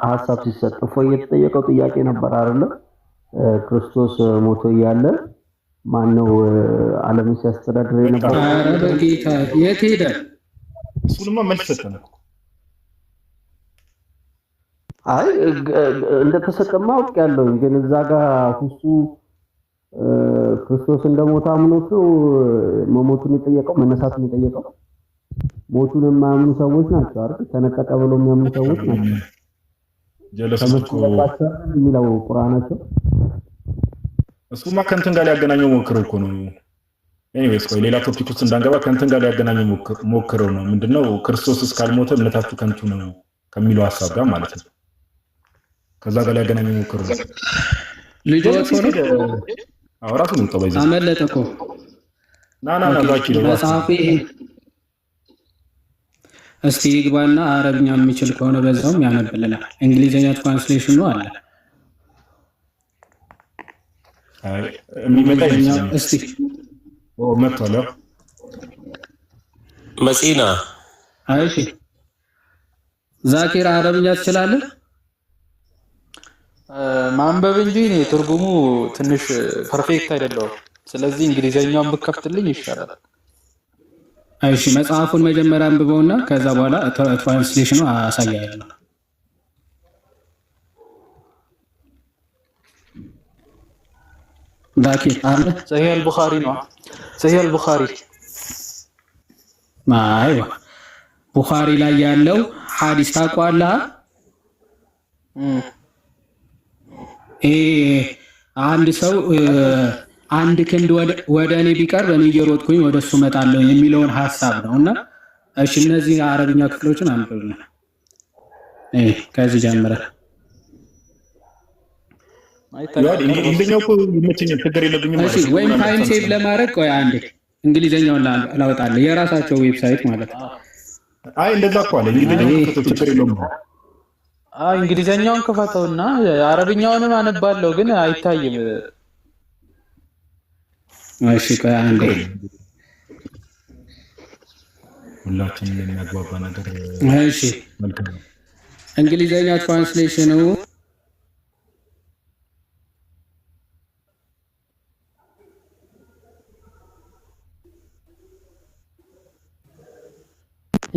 S5: ሐሳብ ሲሰጥ እፎይ የተጠየቀው ጥያቄ ነበር አይደለ? ክርስቶስ ሞቶ እያለ ማነው ዓለምን ሲያስተዳድር የነበረው?
S1: ኧረ በጌታ የት ሄደ?
S2: እሱንማ መልስ ሰጠን እኮ።
S5: አይ እንደተሰጠማ አውቄያለሁ፣ ግን እዛ ጋር እሱ ክርስቶስ እንደሞተ አምኖት መሞቱን የጠየቀው መነሳቱን የጠየቀው ሞቱን የማያምኑ ሰዎች ናቸው አይደል? ተነጠቀ ብለው የሚያምኑ ሰዎች ናቸው።
S2: ጀለስኮ
S5: የሚለው ቁርአናቸው
S2: እሱማ ከእንትን ጋር ሊያገናኘው ሞክረው እኮ ነው። ኤኒዌይስ ቆይ ሌላ ቶፒክ ውስጥ እንዳንገባ ከእንትን ጋር ሊያገናኘው ሞክረው ነው። ምንድነው ክርስቶስ እስካልሞተ እምነታችሁ ከንቱ ነው ከሚለው ሐሳብ ጋር ማለት ነው። ከዛ ጋር ሊያገናኘው ሞክረው ነው።
S1: ልጆች ሆነ
S2: ራሱ ነው ተባይዘ
S1: አመለጠ እኮ
S2: ና ዛኪ ነው
S1: መጽሐፉ። እስቲ ይግባና አረብኛ የሚችል ከሆነ በዛውም ያነብልናል። እንግሊዘኛ ትራንስሌሽን ነው አለ።
S2: የሚመጣ
S1: እስቲ
S2: መጥቷል
S4: መሲና።
S1: እሺ ዛኪር አረብኛ ትችላለህ?
S6: ማንበብ እንጂ እኔ ትርጉሙ ትንሽ ፐርፌክት አይደለም። ስለዚህ እንግሊዘኛውን ብከፍትልኝ ይሻላል።
S1: እሺ መጽሐፉን መጀመሪያ አንብበውና ከዛ በኋላ ትራንስሌሽኑ አሳያለሁ። ዛኪር አለ
S6: ሰሂህ አልቡኻሪ ነው። ሰሂህ አልቡኻሪ
S1: አይዋ ቡኻሪ ላይ ያለው ሐዲስ ታውቀዋለህ? አንድ ሰው አንድ ክንድ ወደ እኔ ቢቀርብ እኔ እየሮጥኩኝ ወደ እሱ እመጣለሁ የሚለውን ሐሳብ ነውና፣ እሺ እነዚህ አረብኛ ክፍሎችን አንብብልን። ከዚህ ጀምረህ
S2: እንግሊዘኛው እኮ ይመቸኛል፣ ችግር የለብኝም ማለት ነው።
S1: ወይም ታይም ሴቭ ለማድረግ ቆይ አንዴ እንግሊዘኛውን ላውጣልህ፣ የራሳቸው ዌብሳይት ማለት ነው።
S2: አይ እንደዛ እኮ አለ እንግሊዘኛው ችግር የለውም።
S6: እንግሊዘኛውን ክፈተውና አረብኛውንም አነባለሁ ግን አይታይም።
S1: እሺ ቆይ አንዴ
S2: ሁላችንም የሚያግባባ ነገር።
S1: እሺ እንግሊዘኛ ትራንስሌሽኑ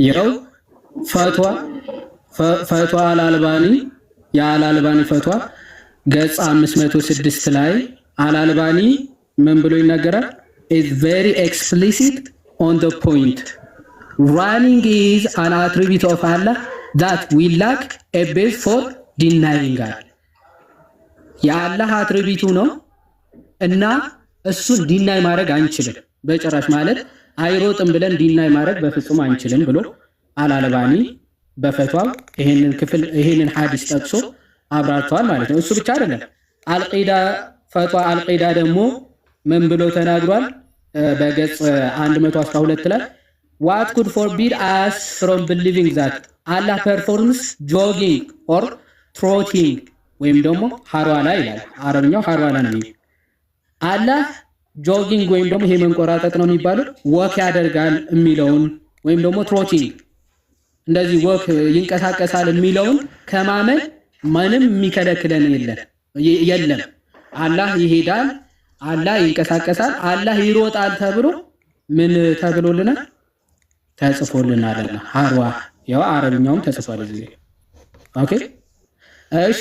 S1: ይኸው ፈትዋ አልአልባኒ የአልአልባኒ ፈትዋ ገጽ 506 ላይ አልአልባኒ ምን ብሎ ይናገራል? is very explicit on the point. Running is an attribute of Allah that we lack a base for denying God. የአላህ አትሪቢቱ ነው እና እሱን ዲናይ ማድረግ አንችልም በጭራሽ። ማለት አይሮጥም ብለን ዲናይ ማድረግ በፍጹም አንችልም ብሎ አልአልባኒ በፈትዋው ይሄንን ሐዲስ ጠቅሶ አብራርተዋል ማለት ነው። እሱ ብቻ አይደለም። አልቂዳ ፈትዋ አልቂዳ ደግሞ ምን ብሎ ተናግሯል? በገጽ 112 ላይ what could forbid us from believing that Allah performs jogging or trotting ወይም ደግሞ ሐርዋላ ይላል። አረብኛው ሐርዋላ ነው። አላህ ጆጊንግ ወይም ደግሞ ይሄ መንቆራጠጥ ነው የሚባለው ወክ ያደርጋል የሚለውን ወይም ደግሞ ትሮቲንግ እንደዚህ ወክ ይንቀሳቀሳል የሚለውን ከማመን ምንም የሚከለክለን የለም። አላህ ይሄዳል፣ አላህ ይንቀሳቀሳል፣ አላህ ይሮጣል ተብሎ ምን ተብሎልናል? ተጽፎልናልና ሐርዋ ያው አረብኛውም ተጽፏል እዚህ። ኦኬ እሺ።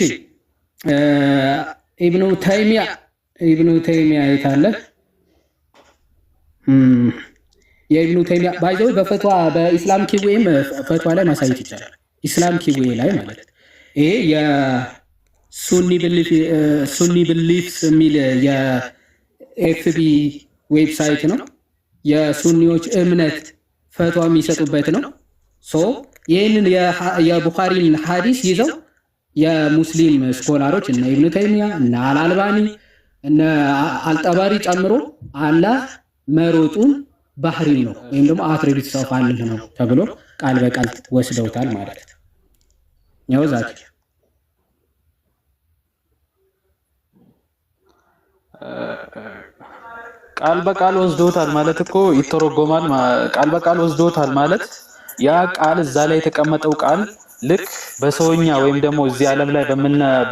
S1: ኢብኑ ተይሚያ የታለ? የኢብኑ ተይሚያ ባይዘው በፈትዋ በኢስላም ኪዌም ፈትዋ ላይ ማሳየት ይቻላል። ኢስላም ኪዌ ላይ ማለት ይሄ የሱኒ ብሊፍስ የሚል የኤፍቢ ዌብሳይት ነው። የሱኒዎች እምነት ፈትዋ የሚሰጡበት ነው። ይህንን የቡኻሪን ሐዲስ ይዘው የሙስሊም ስኮላሮች እነ ኢብኑ ተይሚያ እነ አልአልባኒ እነ አልጠባሪ ጨምሮ አላህ መሮጡን ባህሪ ነው ወይም ደግሞ አትሪቢዩትስ ኦፍ አላህ ነው ተብሎ ቃል በቃል ወስደውታል ማለት ነው። ያው ዛኪ
S6: ቃል በቃል ወስደውታል ማለት እኮ ይተረጎማል። ቃል በቃል ወስደውታል ማለት ያ ቃል እዛ ላይ የተቀመጠው ቃል ልክ በሰውኛ ወይም ደግሞ እዚህ ዓለም ላይ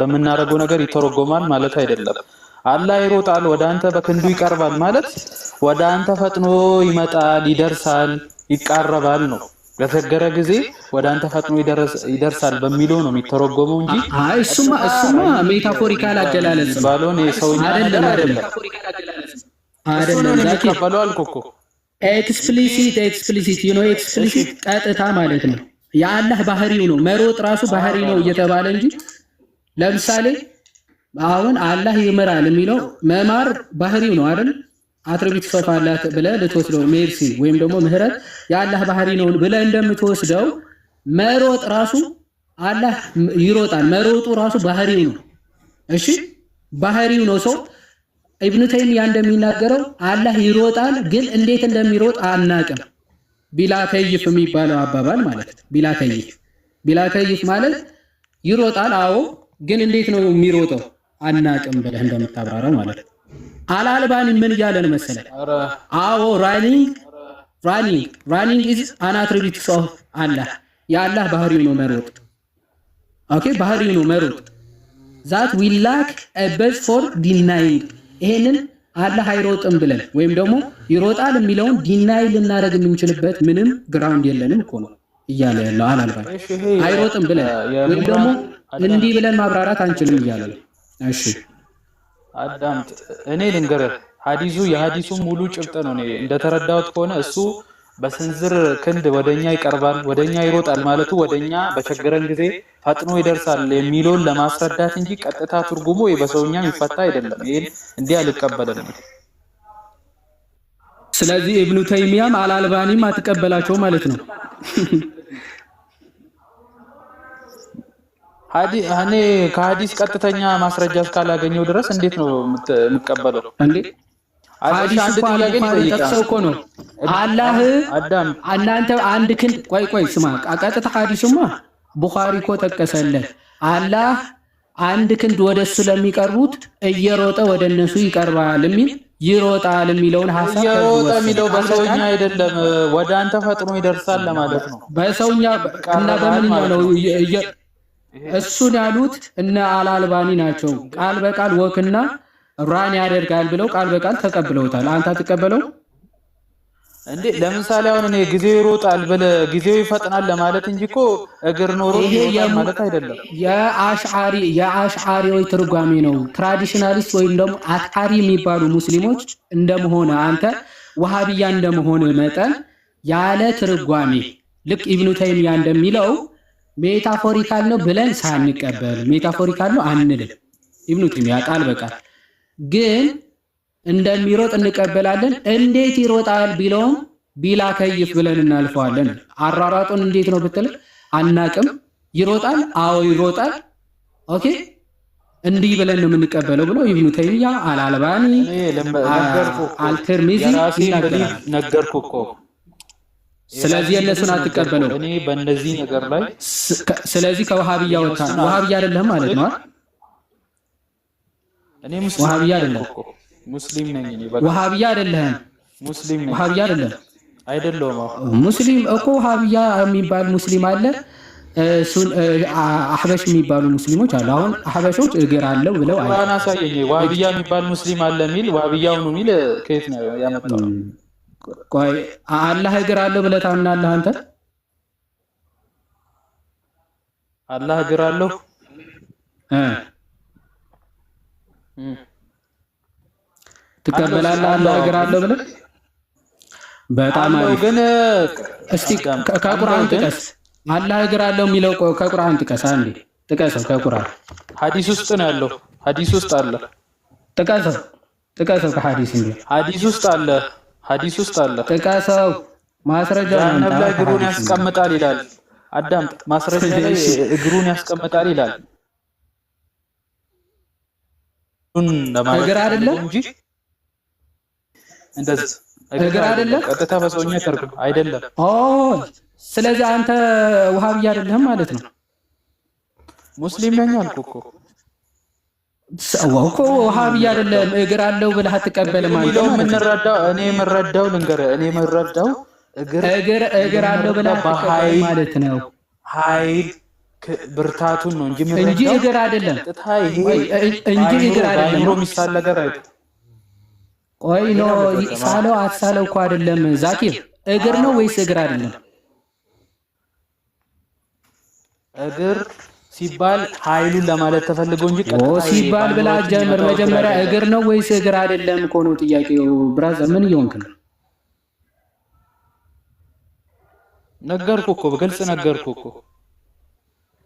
S6: በምናረገው ነገር ይተረጎማል ማለት አይደለም። አላህ ይሮጣል፣ ወደ አንተ በክንዱ ይቀርባል ማለት ወደ አንተ ፈጥኖ ይመጣል፣ ይደርሳል፣ ይቃረባል ነው። በተገረ ጊዜ ወደ አንተ ፈጥኖ ይደርሳል በሚለው ነው የሚተረጎመው እንጂ
S1: እሱማ ሜታፎሪካል አገላለጽ
S6: ባሎን የሰውኛ አይደለም። ተቀበለው አልኩ እኮ
S1: ኤክስፕሊሲት ኤክስፕሊሲት ቀጥታ ማለት ነው። የአላህ ባህሪው ነው። መሮጥ ራሱ ባህሪ ነው እየተባለ እንጂ ለምሳሌ አሁን አላህ ይምራል የሚለው መማር ባህሪው ነው አይደል? አትሪቢዩትስ ኦፍ አላህ ብለህ ልትወስደው ሜርሲ ወይም ደግሞ ምህረት የአላህ ባህሪ ነው ብለህ እንደምትወስደው መሮጥ ራሱ አላህ ይሮጣል፣ መሮጡ ራሱ ባህሪው ነው። እሺ ባህሪው ነው። ሰው ኢብኑ ተይሚያ እንደሚናገረው አላህ ይሮጣል፣ ግን እንዴት እንደሚሮጥ አናቅም። ቢላ ከይፍ የሚባለው አባባል ማለት ነው። ቢላ ከይፍ ማለት ይሮጣል፣ አዎ፣ ግን እንዴት ነው የሚሮጠው አናቅም ብለህ እንደምታብራራው ማለት ነው። አልአልባኒ ምን እያለን መሰለህ? አዎ ራኒንግ ኢዝ አን አትሪቢዩት ኦፍ አላህ፣ የአላህ ባህሪው ነው መሮጥ። ኦኬ ባህሪው ነው መሮጥ። ዛት ዊ ላክ ኤ ቤዝ ፎር ዲናይንግ፣ ይሄንን አላህ አይሮጥም ብለን ወይም ደግሞ ይሮጣል የሚለውን ዲናይ ልናደርግ የምንችልበት ምንም ግራውንድ የለንም እኮ ነው እያለ ያለው አልአልባኒ። አይሮጥም ብለን ወይም ደግሞ እንዲህ ብለን ማብራራት አንችልም እያለ ነው። እሺ
S6: አዳምጥ፣ እኔ ልንገርህ፣ የሐዲሱ ሙሉ ጭብጥ ነው። እኔ እንደተረዳሁት ከሆነ እሱ በስንዝር ክንድ ወደኛ ይቀርባል፣ ወደኛ ይሮጣል ማለቱ ወደኛ በቸገረን ጊዜ ፈጥኖ ይደርሳል የሚለውን ለማስረዳት እንጂ ቀጥታ ትርጉሙ በሰውኛ የሚፈታ አይደለም። ይሄን እንዲህ አልቀበልም።
S1: ስለዚህ ኢብኑ ተይሚያም አልአልባኒም አትቀበላቸው ማለት ነው።
S6: እኔ ከሐዲስ ቀጥተኛ ማስረጃ እስካላገኘው ድረስ እንዴት ነው የምቀበለው እንዴ?
S1: ሐዲስ ጠቅሰው እኮ ነው አላህ እናንተ አንድ ክንድ ቆይ ስማ፣ ቀጥታ ሐዲሱማ ቡኻሪ እኮ ጠቀሰለት። አላህ አንድ ክንድ ወደሱ ለሚቀርቡት እየሮጠ ወደ እነሱ ይቀርባል የሚል ይሮጣል የሚለውን ሐሳብ
S6: እየሮጠ የሚለው በሰውኛ አይደለም፣ ወደ አንተ ፈጥኖ ይደርሳል ለማለት ነው።
S1: በሰውኛ እና በምንኛ ነው እሱን ያሉት እነ አልአልባኒ ናቸው። ቃል በቃል ወክና ራን ያደርጋል ብለው ቃል በቃል ተቀብለውታል። አንተ አትቀበለው
S6: እንዴ? ለምሳሌ አሁን እኔ ጊዜው ይሮጣል ብለህ ጊዜው ይፈጥናል ለማለት እንጂ እኮ እግር ኖሮ ይሮጣል ማለት አይደለም።
S1: የአሽዓሪዎች ትርጓሜ ነው። ትራዲሽናሊስት ወይም ደግሞ አትዓሪ የሚባሉ ሙስሊሞች እንደመሆነ አንተ ወሃቢያ እንደመሆነ መጠን ያለ ትርጓሜ ልክ ኢብኑ ተይሚያ እንደሚለው ሜታፎሪካል ነው ብለን ሳንቀበል ሜታፎሪካል ነው አንልም። ኢብኑ ተይሚያ ቃል በቃል ግን እንደሚሮጥ እንቀበላለን። እንዴት ይሮጣል ቢለውም ቢላ ከይፍ ብለን እናልፈዋለን። አራራጡን እንዴት ነው ብትል አናቅም። ይሮጣል፣ አዎ ይሮጣል። ኦኬ እንዲህ ብለን ነው የምንቀበለው ብሎ ኢብኑ ተይሚያ አልአልባኒ አልተርሚዚ
S6: ነገርኩ እኮ።
S1: ስለዚህ እነሱን አትቀበለው።
S6: እኔ በእነዚህ ነገር ላይ
S1: ስለዚህ ከወሃቢያ ወጣ ወሃቢያ አይደለም ማለት ነው።
S6: እኔ ሙስሊም
S1: ወሃቢያ አይደለም
S6: ሙስሊም ነኝ። እኔ
S1: ወሃቢያ አይደለም
S6: ሙስሊም ነኝ።
S1: ወሃቢያ አይደለም
S6: አይደለም
S1: ሙስሊም እኮ ወሃቢያ የሚባል ሙስሊም አለ። እሱን አህበሽ የሚባሉ ሙስሊሞች አሉ። አሁን አህበሾች እግር አለው ብለው
S6: ቁርአን አሳየኝ። ወሃቢያ የሚባል ሙስሊም አለ የሚል ወሃቢያው ነው የሚል ከየት ነው ያመጣው?
S1: ቆይ አላህ እግር አለው ብለህ ታምናለህ አንተ?
S6: አላህ እግር አለው
S1: ትቀበላለህ? አላህ እግር አለው ብለህ በጣም አሪፍ። ግን እስቲ ከቁርአን ጥቀስ። አላህ እግር አለው የሚለው ከቁርአን ጥቀስ። አንዴ ጥቀሰው። ከቁርአን
S6: ሐዲስ ውስጥ ነው ያለው። ሐዲስ ውስጥ አለ።
S1: ጥቀሰው ከሐዲስ እንዴ
S6: ሐዲስ ውስጥ አለ። ሐዲስ ውስጥ አለ።
S1: ጥቀሰው። ማስረጃ
S6: ጀሃነም ላይ እግሩን ያስቀምጣል ይላል። አዳምጥ። ማስረጃ ላይ እግሩን ያስቀምጣል ይላል። እግር አይደለም እንጂ እንደዚህ
S1: እግር አይደለም።
S6: ቀጥታ በሰውኛ ተርጉም አይደለም።
S1: ስለዚህ አንተ ወሃቢያ አይደለህም ማለት ነው።
S6: ሙስሊም ነኝ አልኩ እኮ።
S1: ሰዋው እኮ ወሃቢያ አይደለም እግር አለው ብለህ አትቀበልም ማለት ነው።
S6: እኔ የምረዳው ልንገርህ፣ እኔ የምረዳው
S1: እግር አለው ብለህ አትቀበልም ማለት ነው።
S6: ኃይል ብርታቱን ነው እንጂ
S1: እግር አይደለም እንጂ እግር አይደለም
S6: ነው የሚሳል ነገር አይደለም።
S1: ቆይ ነው ሳለው አትሳለው እኮ አይደለም ዛኪር። እግር ነው ወይስ እግር አይደለም?
S6: እግር ሲባል ኃይሉን ለማለት ተፈልገው እንጂ
S1: ሲባል ብላ ጀምር። መጀመሪያ እግር ነው ወይስ እግር አይደለም እኮ ነው ጥያቄው። ብራዘር ምን እየሆንክ ነው?
S6: ነገርኩ እኮ በግልጽ ነገርኩ እኮ።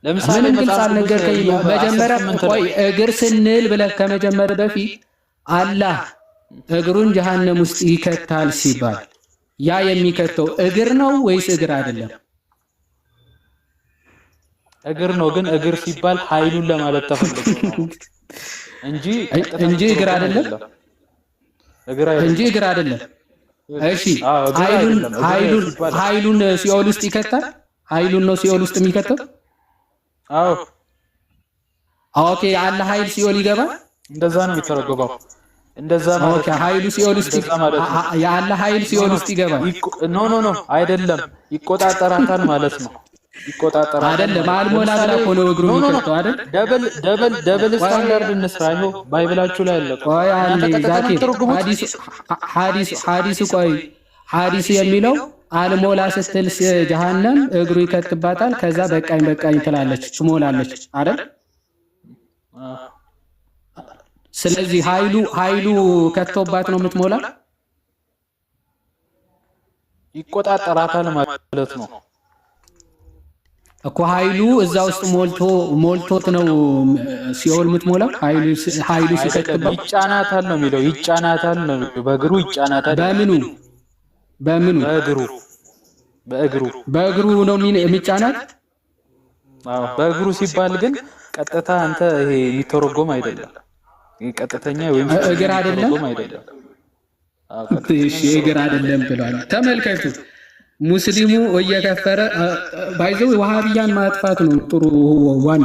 S6: ለምሳሌ
S1: ግልጽ አልነገርከኝ። መጀመሪያ ቆይ እግር ስንል ብለህ ከመጀመር በፊት አላህ እግሩን ጀሃነም ውስጥ ይከታል ሲባል ያ የሚከተው እግር ነው ወይስ እግር አይደለም?
S6: እግር ነው። ግን እግር ሲባል ኃይሉን ለማለት ተፈልጎ እንጂ
S1: እግር አይደለም። እንጂ እግር አይደለም። እሺ ኃይሉን ሲኦል ውስጥ ይከታል። ኃይሉን ነው ሲኦል ውስጥ የሚከተው።
S6: አዎ
S1: ኦኬ። አላህ ኃይል ሲኦል ይገባል።
S6: እንደዛ ነው የሚተረጎመው። እንደዛ ማለት
S1: ኦኬ። ኃይሉ ሲኦል ውስጥ የአላህ ኃይል ሲኦል ውስጥ ይገባል።
S6: ኖ አይደለም። ይቆጣጠራታል ማለት ነው። ይቆጣጠራታል
S1: አይደለም። አልሞላ ብላ እኮ ነው እግሩ የሚከተው አይደል?
S6: ደብል ስታንዳርድ እንስራ ነው ባይብላችሁ ላይ አለ።
S1: ቆይ አንዴ ዛኪር ሐዲስ የሚለው አልሞላ ስትል ጀሃነም እግሩ ይከትባታል። ከዛ በቃኝ ትላለች፣ ትሞላለች አይደል? ስለዚህ ኃይሉ ከቶባት ነው የምትሞላ።
S6: ይቆጣጠራታል ማለት ነው
S1: እኮ ኃይሉ እዛ ውስጥ ሞልቶት ነው ሲኦል የምትሞላው። ኃይሉ ሲከትባት
S6: ይጫናታል ነው የሚለው። ይጫናታል ነው በእግሩ ይጫናታል።
S1: በምኑ በእግሩ ነው የሚጫናት።
S6: አዎ በእግሩ ሲባል ግን ቀጥታ አንተ ይሄ የሚተረጎም አይደለም። ቀጥተኛ ወይም
S1: እግር አይደለም። እሺ እግር አይደለም ብሏል። ተመልከቱ። ሙስሊሙ እየከፈረ ባይዘው ወሃቢያን ማጥፋት ነው ጥሩ ዋን።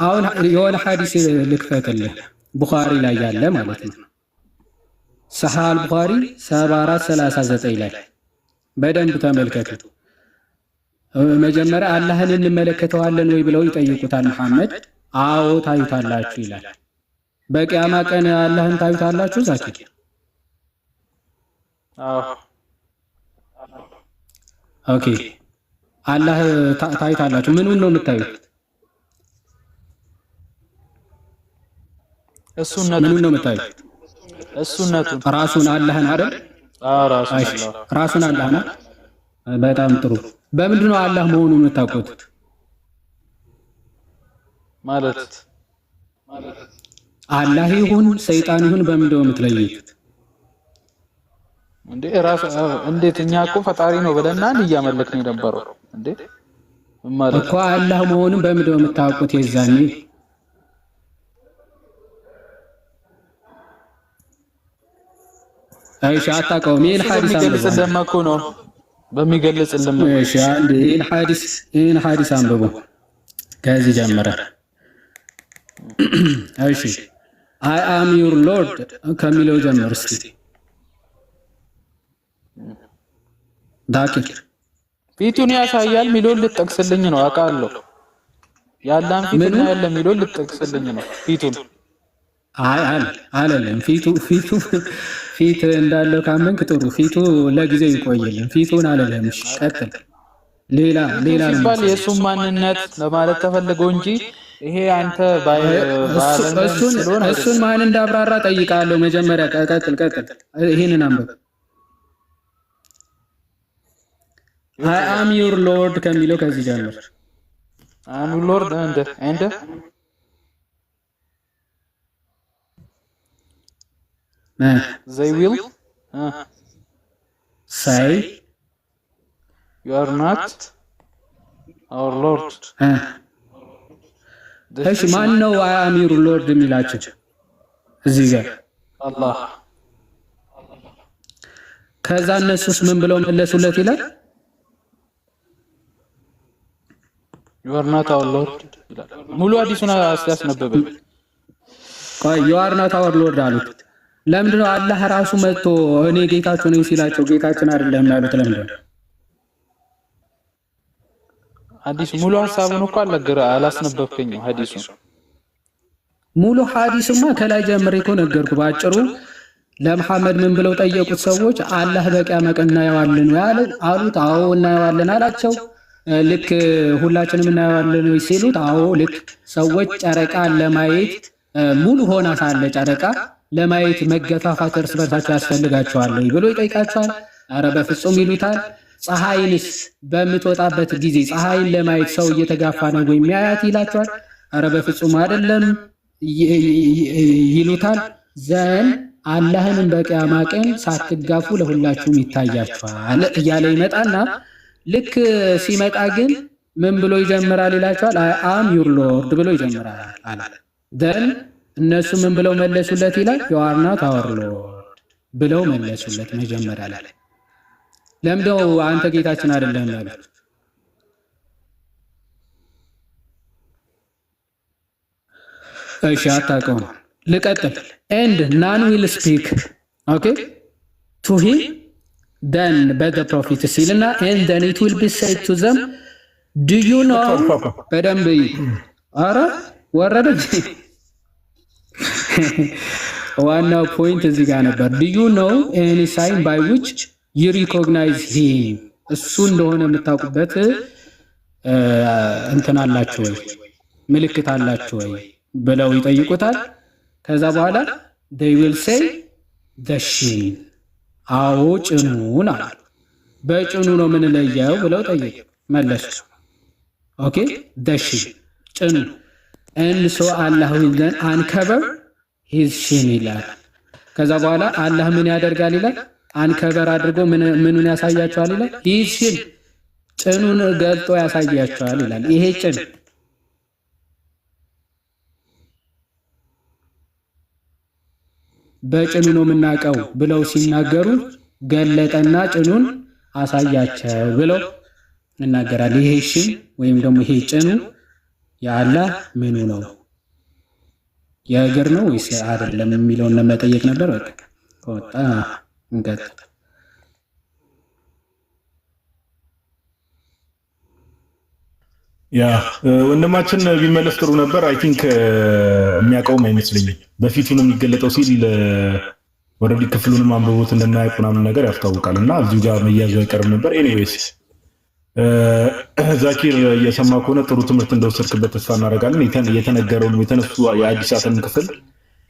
S1: አሁን የሆነ ሐዲስ ልክፈትልህ ቡኻሪ ላይ ያለ ማለት ነው። ሰሃህ ቡኻሪ 7439 ላይ በደንብ ተመልከቱ። መጀመሪያ አላህን እንመለከተዋለን ወይ ብለው ይጠይቁታል መሐመድ። አዎ ታዩታላችሁ ይላል። በቂያማ ቀን አላህን ታዩታላችሁ ዛኪ? ኦኬ አላህ ታዩታላችሁ። ምኑን ነው የምታዩት? ምኑን ነው የምታዩት?
S6: እሱነቱን
S1: ራሱን አላህን አይደል? ራሱን አላህን። በጣም ጥሩ። በምንድን ነው አላህ መሆኑን የምታውቁት?
S6: ማለት
S1: አላህ ይሁን ሰይጣን ይሁን በምንድን ነው የምትለዩት?
S6: እንዴ ራስ እንዴት? እኛ እኮ ፈጣሪ ነው ብለናል እያመለክን የነበረው እንዴ ማለት
S1: እኮ አላህ መሆኑን በምንድን ነው የምታውቁት? የዛኔ አይሻ አታውቀውም። ይሄን ሐዲስ
S6: በሚገልጽልን እኮ ነው በሚገልጽልን ነው።
S1: እሺ አንዴ ይሄን ሐዲስ አንብቦ ከዚህ ጀመረ። እሺ አይ አም ዩር ሎርድ ከሚለው ጀመር እስኪ ዳኪር
S6: ፊቱን ያሳያል ሚሊዮን ልጠቅስልኝ ነው አውቃለሁ። ያላን ፊቱን ያለ ሚሊዮን ልጠቅስልኝ ነው ፊቱን።
S1: አይ አለም ፊት እንዳለው ካመንክ ጥሩ። ፊቱ ለጊዜው ይቆይልን። ፊቱን አለለም። እሺ ቀጥል። ሌላ
S6: ሲባል የእሱን ማንነት ለማለት ተፈልገው እንጂ ይሄ አንተ
S1: እሱን ማን እንዳብራራ ጠይቃለሁ። መጀመሪያ ቀጥል። ይሄንን አንብብ። አይ አም ዩር ሎርድ ከሚለው ከዚህ ጀምር።
S6: አም ዩር ሎርድ and they will
S1: say
S6: you are not our lord.
S1: እሺ ማን ነው አይ አም ዩር ሎርድ የሚላቸው እዚህ ጋር?
S6: አላህ።
S1: ከዛ እነሱስ ምን ብለው መለሱለት ይላል?
S6: you are not our lord ይላል። ሙሉ አዲሱን አስያስነበበኝ።
S1: ቆይ you are not our lord አሉት። ለምንድን ነው አላህ ራሱ መጥቶ እኔ ጌታችሁ ነኝ ሲላቸው ጌታችን አይደለም ያሉት? ለምንድን ነው?
S6: ሐዲስ ሙሉ ሐሳቡን እኮ አላስነበብከኝም። ሐዲሱ
S1: ሙሉ ሐዲስማ ከላይ ጀምሬ እኮ ነገርኩ። ባጭሩ ለመሐመድ ምን ብለው ጠየቁት ሰዎች? አላህ በቂያማ ቀን እናየዋለን ወይ አሉት። አዎ እናየዋለን አላቸው። ልክ ሁላችንም እናየዋለን ወይ ሲሉት፣ አዎ ልክ ሰዎች ጨረቃን ለማየት ሙሉ ሆና ሳለ ጨረቃ ለማየት መገፋፋት እርስ በርሳቸው ያስፈልጋቸዋል ብሎ ይጠይቃቸዋል። አረ በፍጹም ይሉታል። ፀሐይንስ በምትወጣበት ጊዜ ፀሐይን ለማየት ሰው እየተጋፋ ነው ወይ የሚያያት ይላቸዋል። አረ በፍጹም አይደለም ይሉታል። ዘን አላህንም በቂያማ ቀን ሳትጋፉ ለሁላችሁም ይታያቸዋል እያለ ይመጣና ልክ ሲመጣ ግን ምን ብሎ ይጀምራል ይላቸዋል? አይ አም ዩር ሎርድ ብሎ ይጀምራል አለ። ዘን እነሱ ምን ብለው መለሱለት ይላል? you are not our lord ብለው መለሱለት መጀመሪያ ላይ። ለምንድነው አንተ ጌታችን አይደለም ያሉት? እሺ አታውቀውም። ልቀጥል። and none will speak okay to him then by the prophet ሲልና and then it will be said to them do you know በደንብ አረ ወረደ ዋናው ፖይንት እዚህ ጋር ነበር። do you know any sign by which you recognize him እሱ እንደሆነ የምታውቁበት እንትን አላችሁ ወይ ምልክት አላችሁ ወይ ብለው ይጠይቁታል። ከዛ በኋላ they will say the shin አዎ ጭኑን አሉ። በጭኑ ነው ምን ለየው ብለው ጠየቁ መለሱ። ኦኬ the shin ጭኑ and so Allah will then uncover his shin ይላል። ከዛ በኋላ አላህ ምን ያደርጋል ይላል? አንከበር አድርጎ ምኑን ያሳያቸዋል ይላል? his shin ጭኑን ገልጦ ያሳያቸዋል ይላል። ይሄ ጭን በጭኑ ነው የምናውቀው ብለው ሲናገሩ ገለጠና ጭኑን አሳያቸው ብለው ይናገራል። ይሄ ሽን ወይም ደግሞ ይሄ ጭኑ የአላህ ምኑ ነው? የእግር ነው ወይስ አይደለም የሚለውን ለመጠየቅ ነበር። በቃ ወጣ እንቀጥል።
S2: ያ ወንድማችን ቢመለስ ጥሩ ነበር። አይ ቲንክ የሚያውቀውም አይመስለኝም። በፊቱንም የሚገለጠው ሲል ወረዲ ክፍሉንም አንብቦት እንደማያውቅ ምናምን ነገር ያስታውቃል እና እዚሁ ጋር መያዙ አይቀርም ነበር። ኤኒዌይስ ዛኪር እየሰማ ከሆነ ጥሩ ትምህርት እንደወሰድክበት ተስፋ እናደርጋለን። የተነገረውን የተነሱ የአዲሳትን ክፍል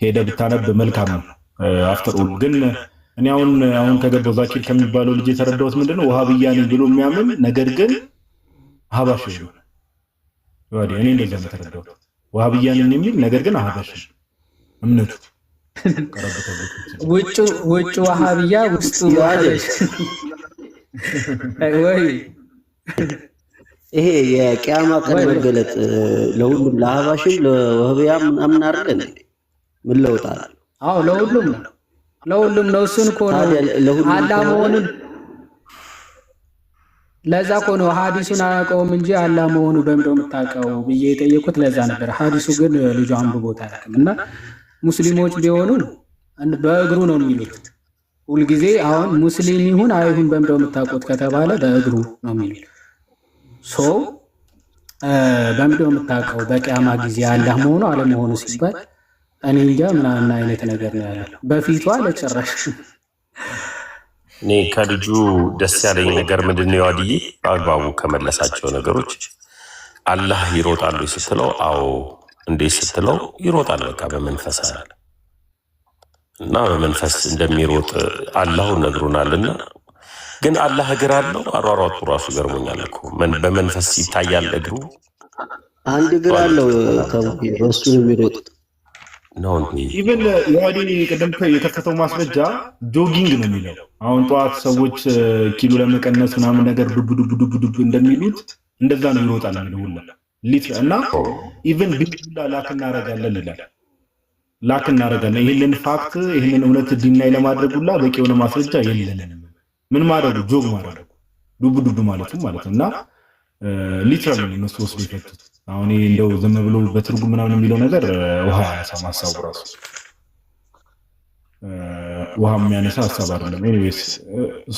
S2: ሄደ ብታነብ መልካም ነው። አፍተር ኦል ግን እኔ አሁን ከገባው ዛኪር ከሚባለው ልጅ የተረዳሁት ምንድነው ወሃብያ ነኝ ብሎ የሚያምን ነገር ግን አህባሽ ነው። እኔ እንደዛ ነው የተረዳሁት። ወሃብያ ነኝ የሚል ነገር ግን አህባሽ እምነቱ
S1: ውጭ ወሃብያ ውስጡ አህባሽ ወይ
S5: ይሄ የቂያማ ቀን መገለጥ ለሁሉም ለአህባሽም ለወሃብያም ምናምን አይደል እንዴ? ምን ለውጣል?
S1: አዎ ለሁሉም ነው። እሱን እኮ ነው አላህ መሆኑን ለዛ እኮ ነው ሐዲሱን አያውቀውም እንጂ አላህ መሆኑ በምንድን ነው የምታውቀው ብዬ የጠየቁት ለዛ ነበር። ሐዲሱ ግን ልጁ አንብቦት አያውቅም እና ሙስሊሞች ቢሆኑ በእግሩ ነው የሚሉት ሁልጊዜ። አሁን ሙስሊም ይሁን አይሁን በምንድን ነው የምታውቁት ከተባለ በእግሩ ነው የሚሉት። በምንድን ነው የምታውቀው በቂያማ ጊዜ አላህ መሆኑ አለመሆኑ ሲባል እኔ እንጃ ምናምን አይነት ነገር ነው ያለው። በፊቱ አለጨራሽ
S4: እኔ ከልጁ ደስ ያለኝ ነገር ምንድነው ያድዬ በአግባቡ ከመለሳቸው ነገሮች አላህ ይሮጣሉ ስትለው አዎ እንዴ ስትለው ይሮጣል በቃ በመንፈስ አለ እና በመንፈስ እንደሚሮጥ አላህ ነግሮናልና ግን አላህ እግር አለው አሯሯጡ ራሱ ገርሞኛል እኮ በመንፈስ ይታያል እግሩ
S5: አንድ እግር አለው በሱ ነው የሚሮጥ
S4: ነው
S2: ኢቭን የዋዲኒ ቀደም የከፈተው ማስረጃ ጆጊንግ ነው የሚለው። አሁን ጠዋት ሰዎች ኪሎ ለመቀነስ ምናምን ነገር ዱብ እንደሚሉት እንደዛ ነው ይሮጣል ሁላ ሊት እና ኢቭን ቢላ ላክ እናረጋለን ይላል። ላክ እናረጋለን ይሄንን ፋክት ይሄንን እውነት ዲናይ ለማድረግ ሁላ በቂ የሆነ ማስረጃ የለንም። ምን ማድረጉ ጆግ ማድረጉ ዱብ ማለት ነው እና ሊትራሊ ነው እነሱ ወስዶ ይፈቱት። አሁን እንደው ዝም ብሎ በትርጉም ምናምን የሚለው ነገር ውሃ ያነሳ ሀሳቡ ራሱ ውሃ የሚያነሳ ሀሳብ አይደለም። ኤኒዌይስ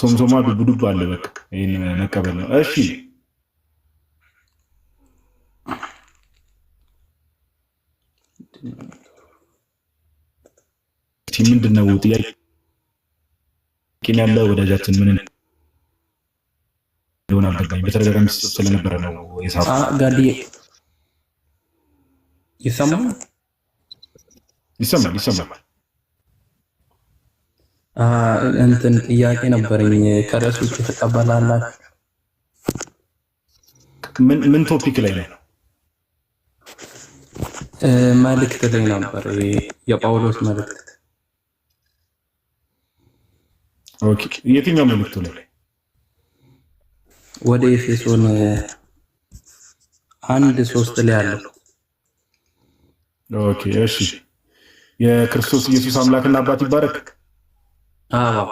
S2: ሶምሶማ ዱብ አለ በቃ ይሄን መቀበል ነው። እሺ ምንድነው ጥያቄ ያለ ወዳጃችን ምን እንደሆነ አልገባኝ። በተደጋጋሚ ስለነበረ ነው የሳብ
S1: ጋዲ ይሰማል። እንትን ጥያቄ ነበረኝ ከረሱ ተቀበላላችሁ?
S2: ምን ቶፒክ ላይ ነው?
S1: መልእክት ላይ ነበር የጳውሎስ መልእክት።
S2: ኦኬ የትኛው መልእክቱ ላይ?
S1: ወደ ኤፌሶን 1:3 ላይ ያለው።
S2: ኦኬ እሺ የክርስቶስ ኢየሱስ አምላክና አባት ይባረክ።
S1: አዎ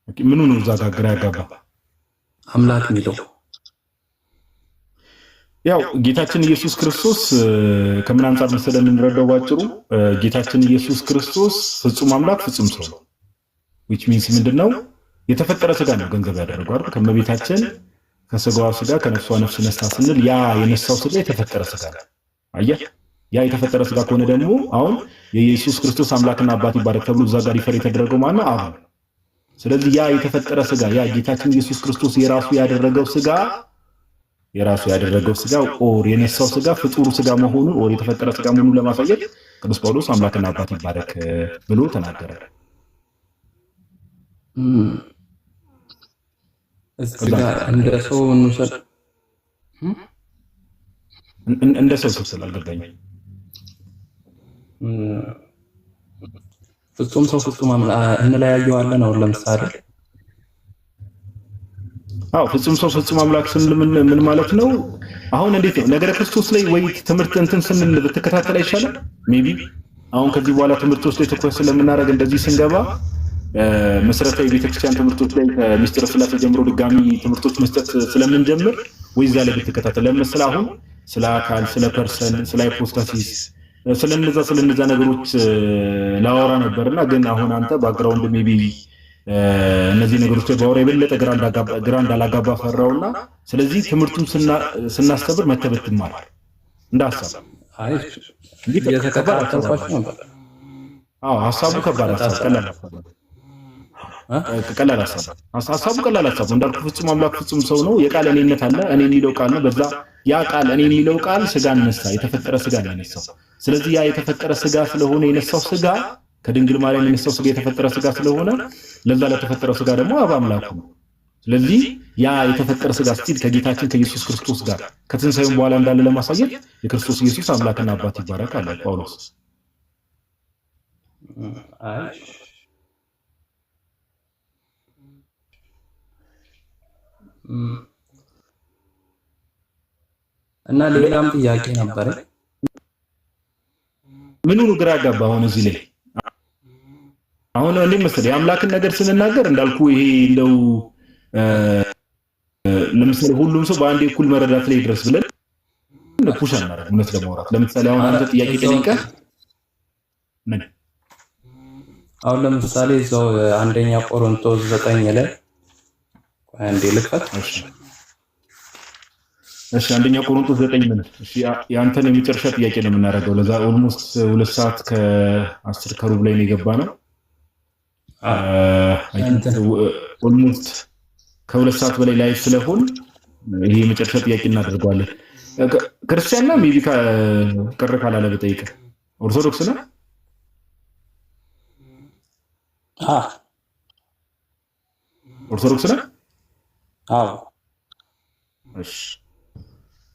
S2: ኦኬ ምኑ ነው እዛ ጋር ግራ ያጋባ
S1: አምላክ የሚለው?
S2: ያው ጌታችን ኢየሱስ ክርስቶስ ከምን አንፃር መሰለን እንረዳው ባጭሩ ጌታችን ኢየሱስ ክርስቶስ ፍጹም አምላክ ፍጹም ሰው ነው። which means ምንድነው የተፈጠረ ስጋ ነው ገንዘብ ያደረገው አይደል? ከመቤታችን ከስጋዋ ስጋ ከነፍሷ ነፍስ ነሳ ስንል ያ የነሳው ስጋ የተፈጠረ ስጋ ነው። አየህ ያ የተፈጠረ ስጋ ከሆነ ደግሞ አሁን የኢየሱስ ክርስቶስ አምላክና አባት ይባረክ ተብሎ እዛ ጋር ይፈር የተደረገው ማነው? አብ። ስለዚህ ያ የተፈጠረ ስጋ ያ ጌታችን ኢየሱስ ክርስቶስ የራሱ ያደረገው ስጋ ኦር የነሳው ስጋ ፍጡር ስጋ መሆኑን ኦር የተፈጠረ ስጋ መሆኑን ለማሳየት ቅዱስ ጳውሎስ አምላክና አባት ይባረክ ብሎ ተናገረ።
S1: እዚህ ጋር እንደ ሰው እንውሰድ።
S2: እንደ ሰው ስትል አልገባኝም።
S1: ፍጹም ሰው ፍጹም እንለያየዋለን። አሁን ለምሳሌ
S2: ፍጹም ሰው ፍጹም አምላክ ስንል ምን ማለት ነው? አሁን እንዴት ነው ነገረ ክርስቶስ ላይ ወይ ትምህርት እንትን ስንል ብትከታተል አይሻልም? ሜቢ አሁን ከዚህ በኋላ ትምህርቶች ላይ ትኩረት ስለምናደርግ እንደዚህ ስንገባ መሰረታዊ ቤተክርስቲያን ትምህርቶች ላይ ከምስጢረ ሥላሴ ጀምሮ ድጋሚ ትምህርቶች መስጠት ስለምንጀምር ወይ እዛ ላይ ብትከታተል ለምሳሌ አሁን ስለ አካል፣ ስለ ፐርሰን፣ ስለ ሃይፖስታሲስ ስለነዛ ነገሮች ላወራ ነበርና ግን አሁን አንተ ባክግራውንድ ሜቢ እነዚህ ነገሮች ባወራ የበለጠ ግራ እንዳላጋባ ፈራውና ስለዚህ ትምህርቱን ስናስተብር መተበት ማለት እንዳሳብ
S6: አይ እየተከታተልኳችሁ ነበር።
S2: ሀሳቡ ከባድ ሀሳብ ቀላል ሀሳቡ ቀላል ሀሳብ እንዳልኩ ፍጹም አምላክ ፍጹም ሰው ነው። የቃል እኔነት አለ። እኔ የሚለው ቃል ነው። በዛ ያ ቃል እኔ የሚለው ቃል ስጋን ነሳ። የተፈጠረ ስጋ ነው የነሳው። ስለዚህ ያ የተፈጠረ ስጋ ስለሆነ የነሳው ስጋ ከድንግል ማርያም የነሳው ስጋ የተፈጠረ ስጋ ስለሆነ ለዛ ለተፈጠረው ስጋ ደግሞ አብ አምላኩ ነው። ስለዚህ ያ የተፈጠረ ስጋ ስቲል ከጌታችን ከኢየሱስ ክርስቶስ ጋር ከትንሣኤው በኋላ እንዳለ ለማሳየት የክርስቶስ ኢየሱስ አምላክና አባት ይባረካል ጳውሎስ።
S6: እና ሌላም ጥያቄ ነበረ።
S2: ምኑን ግራ ያጋባ አሁን እዚህ ላይ አሁን እንዴት መሰለህ የአምላክን ነገር ስንናገር እንዳልኩ ይሄ እንደው ለምሳሌ ሁሉም ሰው በአንድ እኩል መረዳት ላይ ድረስ ብለን ፑሽ አናደርግ። እውነት ለማውራት ለምሳሌ አሁን አንተ ጥያቄ ጠይቀህ ምን
S6: አሁን ለምሳሌ እዛው አንደኛ ቆሮንቶስ 9 ላይ አንዴ ልክፈት።
S2: እሺ አንደኛ ቆሮንቶስ 9 ምን? እሺ ያንተን የመጨረሻ ጥያቄ ነው የምናደርገው። ለዛ ኦልሞስት 2 ሰዓት ከ10 ከሩብ ላይ ነው የገባነው። ኦልሞስት ከ2 ሰዓት በላይ ላይቭ ስለሆን ይሄ የመጨረሻ ጥያቄ እናደርገዋለን። ክርስቲያንና ሜቢ ቀረ ካላለ በጠይቀ ኦርቶዶክስ ነው? ኦርቶዶክስ ነው?
S6: አዎ።
S2: እሺ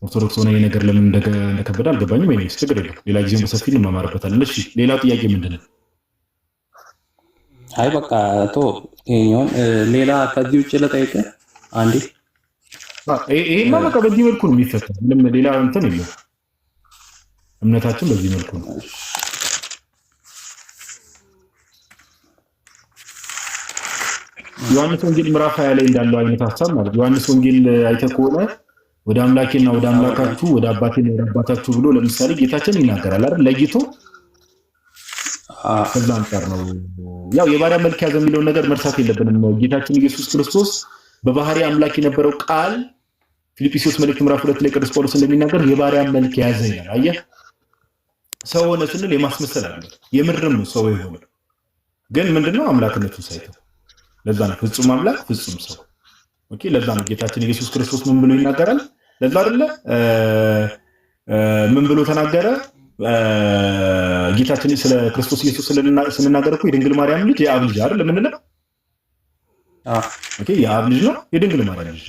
S2: ኦርቶዶክስ ሆነ ነገር ለምን እንደከበደ አልገባኝም። ወይስ ችግር የለም ሌላ ጊዜ በሰፊ እንማማርበታለን። እሺ ሌላ ጥያቄ ምንድነው?
S6: አይ በቃ ይሄኛውን ሌላ ከዚህ ውጭ ለጠይቀ አንዴ።
S2: ይሄማ በቃ በዚህ መልኩ ነው የሚፈታው። ምንም ሌላ እንትን የለም። እምነታችን በዚህ መልኩ ነው። ዮሐንስ ወንጌል ምዕራፍ 20 ላይ እንዳለው አይነት ሐሳብ ማለት ዮሐንስ ወንጌል አይተህ ከሆነ ወደ አምላኬና ወደ አምላካችሁ ወደ አባቴና ወደ አባታችሁ ብሎ ለምሳሌ ጌታችን ይናገራል አይደል? ለይቶ ከዛ አንፃር ነው ያው የባሪያ መልክ ያዘ የሚለውን ነገር መርሳት የለብንም። ጌታችን ኢየሱስ ክርስቶስ በባህሪ አምላክ የነበረው ቃል ፊልጵስዩስ መልእክት ምዕራፍ 2 ላይ ቅዱስ ጳውሎስ እንደሚናገር የባሪያ መልክ ያዘ ይላል። አየህ ሰው ሆነ ስንል የማስመሰል አይደለም፣ የምርም ነው ሰው የሆነ ግን ምንድነው አምላክነቱን ሳይተው ለዛ ነው ፍጹም አምላክ ፍጹም ሰው። ኦኬ ለዛ ነው ጌታችን ኢየሱስ ክርስቶስ ምን ብሎ ይናገራል? ለዛ አይደለ ምን ብሎ ተናገረ? ጌታችን ስለ ክርስቶስ ኢየሱስ ስንናገር እኮ የድንግል ማርያም ልጅ የአብ ልጅ አይደል? ምን ነው ኦኬ የአብ ልጅ ነው የድንግል ማርያም ልጅ።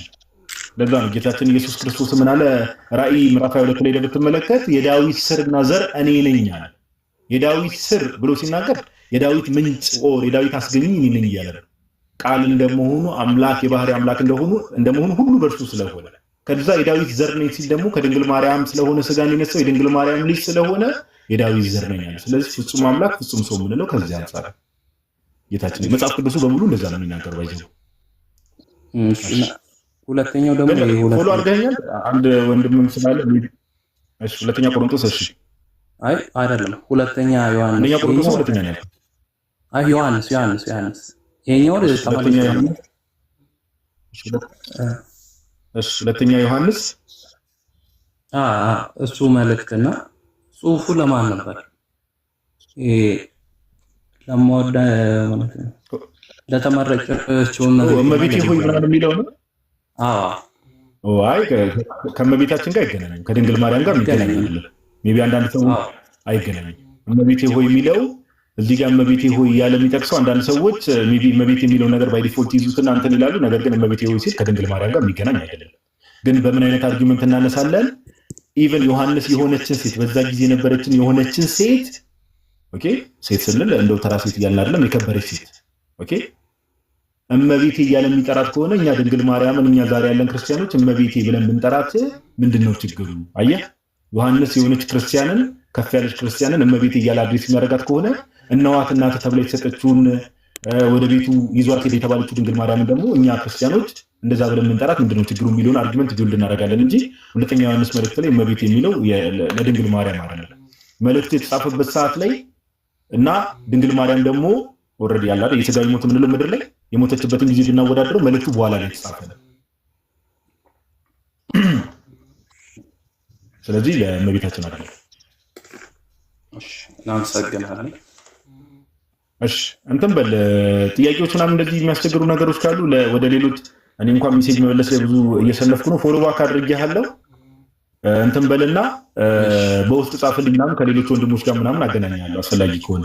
S2: ለዛ ነው ጌታችን ኢየሱስ ክርስቶስ ምን አለ? ራእይ ምዕራፍ 22 ላይ ብትመለከት የዳዊት ስርና ዘር እኔ ነኝ አለ። የዳዊት ስር ብሎ ሲናገር የዳዊት ምንጭ ኦር የዳዊት አስገኝ እኔ ነኝ እያለ ነው። ቃል እንደመሆኑ አምላክ የባህሪ አምላክ እንደመሆኑ ሁሉ በእርሱ ስለሆነ ከዛ የዳዊት ዘር ነኝ ሲል ደግሞ ከድንግል ማርያም ስለሆነ ስጋን የነሳው የድንግል ማርያም ልጅ ስለሆነ የዳዊት ዘር ነኝ አለ። ስለዚህ ፍጹም አምላክ ፍጹም ሰው የምንለው ከዚህ አንፃር ጌታችን መጽሐፍ ቅዱሱ በሙሉ እንደዛ ነው የሚናገረው። ባይዘው
S6: ሁለተኛው ደግሞ
S2: ፎሎ አድርገኛል አንድ ወንድምም ስላለ እሺ ሁለተኛ ቆሮንቶስ እሺ
S6: አይ አይደለም ሁለተኛ ዮሐንስ
S2: አንደኛ ቆሮንቶስ ሁለተኛ ነው
S6: አይ ዮሐንስ ይሄኛው
S2: ሁለተኛ እሺ ሁለተኛ ዮሐንስ
S6: እሱ መልእክትና ጽሁፉ ለማን ነበር? ለማወዳ ማለት ነው ለተመረቀችው
S2: እመቤቴ ሆይ ምናምን የሚለው ነው። አይ ከእመቤታችን ጋር አይገናኝም፣ ከድንግል ማርያም ጋር ይገናኛል። ሜቢ አንዳንድ ሰው አይገናኝም። እመቤቴ ሆይ የሚለው እዚህ ጋር እመቤቴ ሆይ ያለ የሚጠቅሰው አንዳንድ ሰዎች ሜቢ እመቤቴ የሚለው ነገር ባይ ዲፎልት ይዙትና እንትን ይላሉ። ነገር ግን እመቤቴ ሆይ ሲል ከድንግል ማርያም ጋር የሚገናኝ አይደለም። ግን በምን አይነት አርጊመንት እናነሳለን? ኢቨን ዮሐንስ የሆነችን ሴት በዛ ጊዜ የነበረችን የሆነችን ሴት ኦኬ ሴት ስንል እንደው ተራ ሴት እያልን አይደለም፣ የከበረች ሴት ኦኬ እመቤቴ እያለ የሚጠራት ከሆነ እኛ ድንግል ማርያምን እኛ ዛሬ ያለን ክርስቲያኖች እመቤቴ ብለን ብንጠራት ምንድነው ችግሩ? አየህ ዮሐንስ የሆነች ክርስቲያንን ከፍ ያለች ክርስቲያንን እመቤቴ እያለ አድሬስ የሚያደርጋት ከሆነ እነዋት እናት ተብላ የተሰጠችውን ወደ ቤቱ ይዟት ሄደ የተባለችው ድንግል ማርያምን ደግሞ እኛ ክርስቲያኖች እንደዛ ብለን የምንጠራት ምንድነው ችግሩ የሚለውን አርጊመንት ቢውልድ እናደርጋለን እንጂ ሁለተኛ ዮሐንስ መልእክት ላይ እመቤቴ የሚለው ለድንግል ማርያም አይደለም። መልእክቱ የተጻፈበት ሰዓት ላይ እና ድንግል ማርያም ደግሞ ኦልሬዲ ያለ የሥጋዊ ሞት የምንለው ምድር ላይ የሞተችበትን ጊዜ ብናወዳድረው መልእክቱ በኋላ ላይ የተጻፈ ነው። ስለዚህ ለእመቤታችን አይደለም።
S6: እሺ እናመሰግናለን።
S2: እሺ እንትን በል ጥያቄዎች ምናምን እንደዚህ የሚያስቸግሩ ነገሮች ካሉ ወደ ሌሎች እኔ እንኳን ሜሴጅ መመለስ ላይ ብዙ እየሰለፍኩ ነው። ፎሎ ባክ አድርጌሃለሁ። እንትን በልና በውስጥ ጻፍልኝ ምናምን ከሌሎች ወንድሞች ጋር ምናምን አገናኛለሁ አስፈላጊ ከሆነ።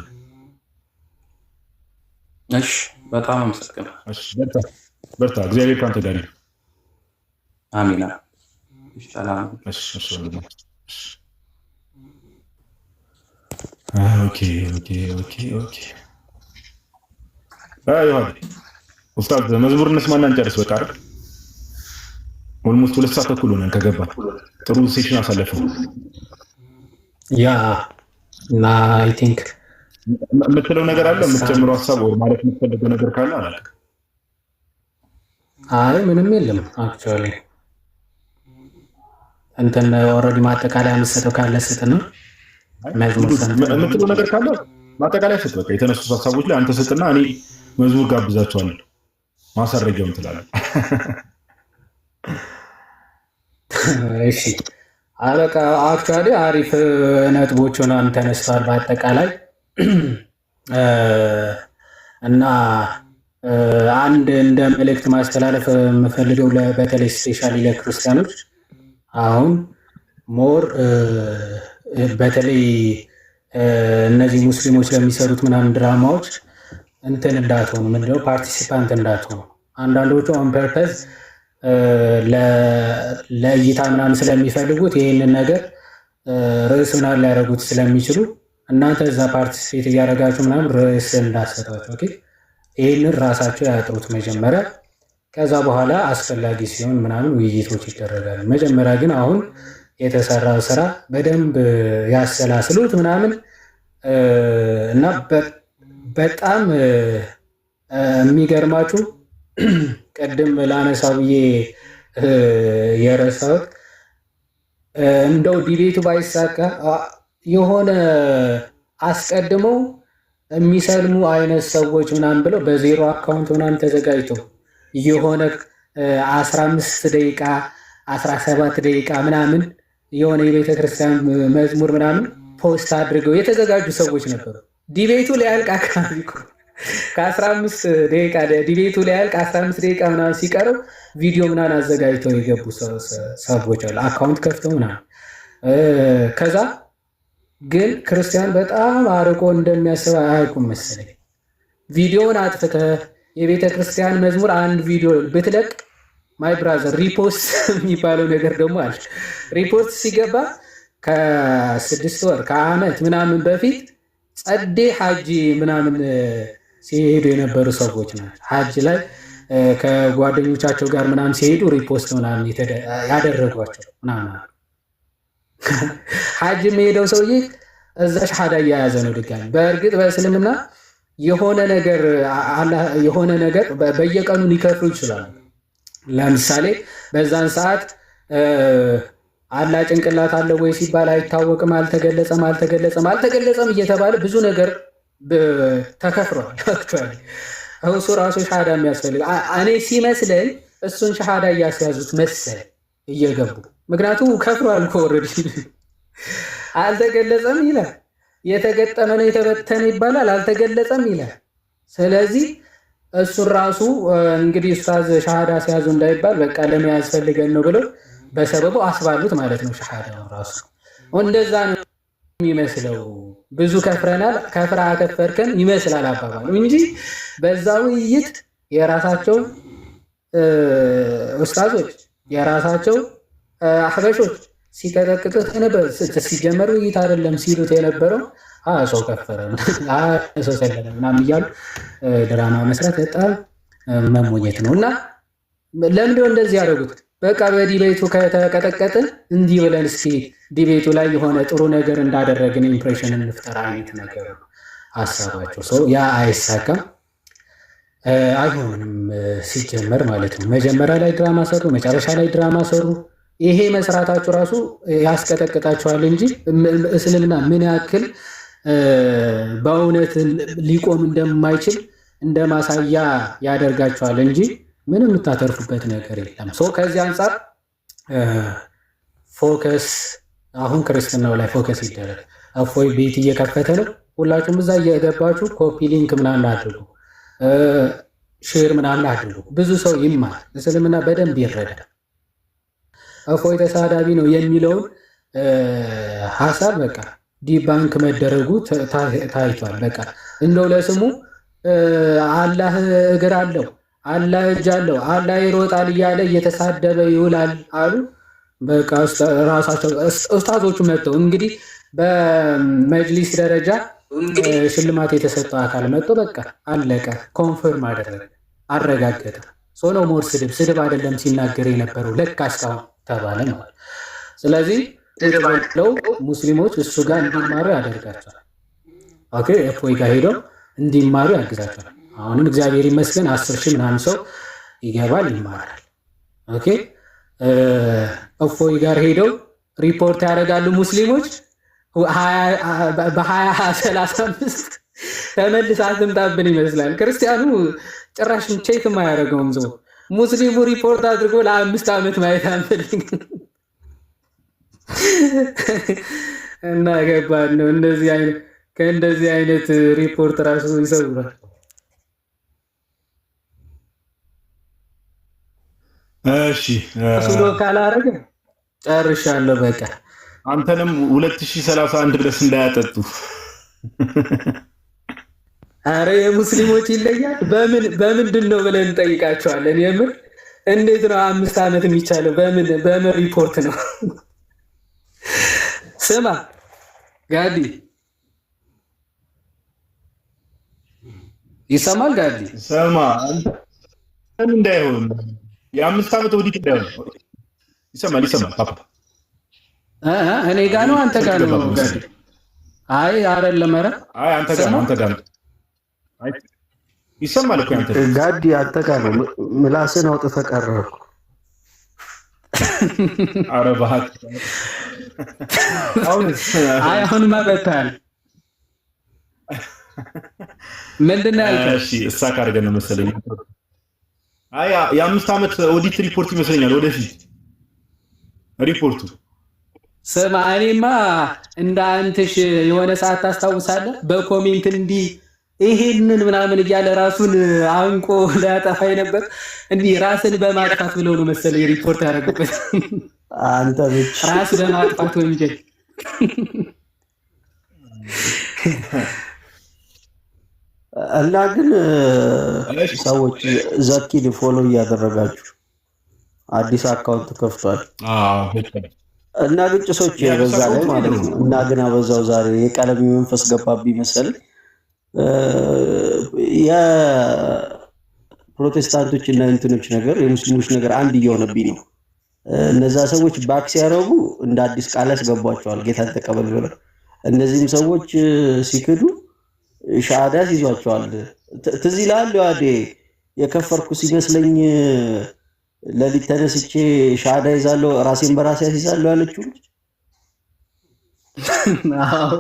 S6: እሺ በጣም አመሰግናለሁ።
S2: እሺ በርታ፣ እግዚአብሔር ካንተ ጋር ይሁን።
S6: አሚን። ሰላም።
S2: እሺ ኦኬ። ዮሐንስ ኡስታዝ መዝሙር እንስማና እንጨርስ። በቃ አይደል? ኦልሞስት 2 ሰዓት ተኩል ሆነን ከገባን ጥሩ ሴሽን አሳለፍን።
S1: ያ እና አይ ቲንክ
S2: የምትለው ነገር አለ የምትጨምረው ሀሳብ ወይ ማለት የምትፈልገው ነገር ካለ አላውቅም።
S1: አይ ምንም የለም። አክቹዋሊ እንትን ኦልሬዲ ማጠቃለያ የምትሰጠው ካለ ስጥና
S2: የምትለው ነገር ካለ ማጠቃለያ ስጥ። በቃ የተነሱ ሀሳቦች ላይ አንተ ስጥና እኔ መዝሙር ጋብዛቸዋለሁ። ማሳረጊያውን ትላለህ።
S1: እሺ አበቃ። አክቹዋሊ አሪፍ ነጥቦች ሆነን ተነስተዋል በአጠቃላይ እና አንድ እንደ መልእክት ማስተላለፍ የምፈልገው በተለይ ስፔሻሊ ለክርስቲያኖች አሁን ሞር በተለይ እነዚህ ሙስሊሞች ለሚሰሩት ምናምን ድራማዎች እንትን እንዳትሆኑ፣ ምንድነው ፓርቲሲፓንት እንዳትሆኑ። አንዳንዶቹ ኦን ፐርፐዝ ለእይታ ምናምን ስለሚፈልጉት ይህንን ነገር ርዕስ ምናምን ሊያደርጉት ስለሚችሉ እናንተ እዛ ፓርቲሲፔት እያደረጋችሁ ምናምን ርዕስ እንዳትሰጧቸው። ኦኬ ይህንን ራሳቸው ያጥሩት መጀመሪያ። ከዛ በኋላ አስፈላጊ ሲሆን ምናምን ውይይቶች ይደረጋሉ። መጀመሪያ ግን አሁን የተሰራው ስራ በደንብ ያሰላስሉት ምናምን እና በጣም የሚገርማችሁ ቅድም ላነሳ ብዬ የረሳሁት እንደው ዲቤቱ ባይሳካ የሆነ አስቀድመው የሚሰልሙ አይነት ሰዎች ምናምን ብለው በዜሮ አካውንት ምናምን ተዘጋጅተው የሆነ 15 ደቂቃ 17 ደቂቃ ምናምን የሆነ የቤተ ክርስቲያን መዝሙር ምናምን ፖስት አድርገው የተዘጋጁ ሰዎች ነበሩ። ዲቤቱ ሊያልቅ አካባቢ ከ15 ደቂቃ ዲቤቱ ሊያልቅ 15 ደቂቃ ምናምን ሲቀረው ቪዲዮ ምናምን አዘጋጅተው የገቡ ሰዎች አሉ፣ አካውንት ከፍተው ምናምን። ከዛ ግን ክርስቲያን በጣም አርቆ እንደሚያስብ አያውቁም መሰለኝ። ቪዲዮውን አጥፍተህ የቤተ ክርስቲያን መዝሙር አንድ ቪዲዮ ብትለቅ ማይ ብራዘር ሪፖስት የሚባለው ነገር ደግሞ አለ። ሪፖስት ሲገባ ከ6 ወር ከዓመት ምናምን በፊት ጸዴ ሐጅ ምናምን ሲሄዱ የነበሩ ሰዎች ናቸው። ሐጅ ላይ ከጓደኞቻቸው ጋር ምናምን ሲሄዱ ሪፖስት ምናምን ያደረጓቸው ምናምን። ሐጅ የሚሄደው ሰውዬ እዛ ሻሃዳ እያያዘ ነው ድጋሚ። በእርግጥ በእስልምና የሆነ ነገር በየቀኑ ሊከፍሉ ይችላሉ። ለምሳሌ በዛን ሰዓት አላ ጭንቅላት አለ ወይ ሲባል አይታወቅም፣ አልተገለጸም እየተባለ ብዙ ነገር ተከፍሯል። አክቹዋሊ እሱ ራሱ ሻሃዳ የሚያስፈልግ እኔ ሲመስለኝ እሱን ሻሃዳ እያስያዙት መሰለኝ እየገቡ። ምክንያቱም ከፍሯል እኮ ኦልሬዲ። አልተገለጸም ይላል፣ የተገጠመ ነው የተበተነ ይባላል፣ አልተገለጸም ይላል። ስለዚህ እሱን ራሱ እንግዲህ ኡስታዝ ሻሃዳ ሲያዙ እንዳይባል በቃ ለመያዝ ፈልገን ነው ብለው በሰበቡ አስባሉት ማለት ነው። ሻሃዳው ራሱ እንደዛ ነው የሚመስለው። ብዙ ከፍረናል፣ ከፍራ ከፈርከን ይመስላል አባባሉ እንጂ በዛ ውይይት የራሳቸው ኡስታዞች የራሳቸው አህበሾች ሲቀጠቅጡት ነበር። ሲጀመር ውይይት አይደለም ሲሉት የነበረው ሰው ከፈረ ሰው ሰለለ ምናምን እያሉ ድራማ መስራት በጣም መሞኘት ነው። እና ለምንድነው እንደዚህ ያደረጉት? በቃ በዲቤቱ ከተቀጠቀጥን እንዲህ ብለን እስኪ ዲቤቱ ላይ የሆነ ጥሩ ነገር እንዳደረግን ኢምፕሬሽን እንፍጠር አይነት ነገር ሀሳባቸው። ሰው ያ አይሳካም፣ አይሆንም ሲጀመር ማለት ነው። መጀመሪያ ላይ ድራማ ሰሩ፣ መጨረሻ ላይ ድራማ ሰሩ። ይሄ መስራታቸው ራሱ ያስቀጠቅጣቸዋል እንጂ እስልምና ምን ያክል በእውነት ሊቆም እንደማይችል እንደ ማሳያ ያደርጋቸዋል እንጂ ምንም የምታተርፉበት ነገር የለም። ከዚህ አንጻር ፎከስ አሁን ክርስትናው ላይ ፎከስ ይደረግ። እፎይ ቤት እየከፈተ ነው። ሁላችሁም እዛ እየገባችሁ ኮፒ ሊንክ ምናምን አድርጉ፣ ሼር ምናምን አድርጉ። ብዙ ሰው ይማር፣ እስልምና በደንብ ይረዳ። እፎይ ተሳዳቢ ነው የሚለውን ሀሳብ በቃ ዲባንክ መደረጉ ታይቷል። በቃ እንደው ለስሙ አላህ እግር አለው፣ አላህ እጅ አለው፣ አላህ ይሮጣል እያለ እየተሳደበ ይውላል አሉ። በቃ ራሳቸው ኡስታዞቹ መጥተው እንግዲህ በመጅሊስ ደረጃ ሽልማት የተሰጠው አካል መጥቶ በቃ አለቀ፣ ኮንፈርም አደረገ፣ አረጋገጠ። ሶ ኖ ሞር ስድብ አይደለም ሲናገር የነበረው ለካ እስካሁን ተባለ ማለት። ስለዚህ ለው ሙስሊሞች እሱ ጋር እንዲማሩ ያደርጋቸዋል። ኦኬ እፎይ ጋር ሄደው እንዲማሩ ያግዛቸዋል። አሁንም እግዚአብሔር ይመስገን 10 ሺህ ምናምን ሰው ይገባል ይማራል። ኦኬ እፎይ ጋር ሄደው ሪፖርት ያደርጋሉ ሙስሊሞች። በ2035 ተመልሳ አትምጣብን ይመስላል። ክርስቲያኑ ጭራሽ ቼክ የማያደርገውም ሰው ሙስሊሙ ሪፖርት አድርጎ ለ5 ዓመት ማየት አንፈልግም እና ገባን ነው። ከእንደዚህ አይነት ሪፖርት ራሱ ይሰውራል።
S2: እሺ
S1: ሱሎ ካላረገ ጨርሻለሁ በቃ።
S2: አንተንም 2031 ድረስ እንዳያጠጡ።
S1: አረ የሙስሊሞች ይለያል። በምንድን ነው ብለን እንጠይቃቸዋለን። የምር እንዴት ነው 5 ዓመት የሚቻለው? በምን ሪፖርት ነው? ስማ ጋዲ ይሰማል? ጋዲ
S2: ሰማ እንዳይሆን የ5 ዓመት ኦዲት እንዳይሆን ይሰማል ፓፓ
S1: እኔ ጋ ነው አንተ ጋ ነው ጋዲ? አይ አይደለም። ኧረ
S2: አይ አንተ ጋ ነው። አይ ይሰማል እኮ አንተ
S5: ጋዲ አንተ ጋ ነው። ምላስን አውጥተህ ቀረህ።
S2: ኧረ ባህት
S1: አሁንማ በታል። ምንድን ነው ያልከው?
S2: እሺ እሳካ አድርገን ነው መሰለኝ። አይ የ5 ዓመት ኦዲት ሪፖርት ይመስለኛል ወደፊት ሪፖርቱ።
S1: ስማ እኔማ እንደ አንትሽ የሆነ ሰዓት ታስታውሳለህ? በኮሜንት እንዲህ ይሄንን ምናምን እያለ ራሱን አንቆ ሊያጠፋ ነበር። እንዲህ ራስን በማጥፋት ብለው ነው መሰለኝ ሪፖርት ያደረጉበት።
S5: አንተ ብቻ
S1: ራስ በማጥፋት ወንጀል
S5: እና ግን ሰዎች ዘኪን ፎሎ እያደረጋችሁ አዲስ አካውንት ከፍቷል እና ግጭቶች በዛ ላይ ማለት ነው። እና ግን አበዛው ዛሬ የቀለም መንፈስ ገባብኝ መሰል። የፕሮቴስታንቶች እና እንትኖች ነገር የሙስሊሞች ነገር አንድ እየሆነብኝ ነው። እነዛ ሰዎች ባክ ሲያረጉ እንደ አዲስ ቃል ያስገቧቸዋል ጌታን ተቀበል ብለው። እነዚህም ሰዎች ሲክዱ ሻሃዳ ይዟቸዋል። ትዝ ይላል ያዴ የከፈርኩ ሲመስለኝ ለሊት ተነስቼ ሻሃዳ ይዛለሁ ራሴን በራሴ ያስይዛለሁ ያለችው
S1: አዎ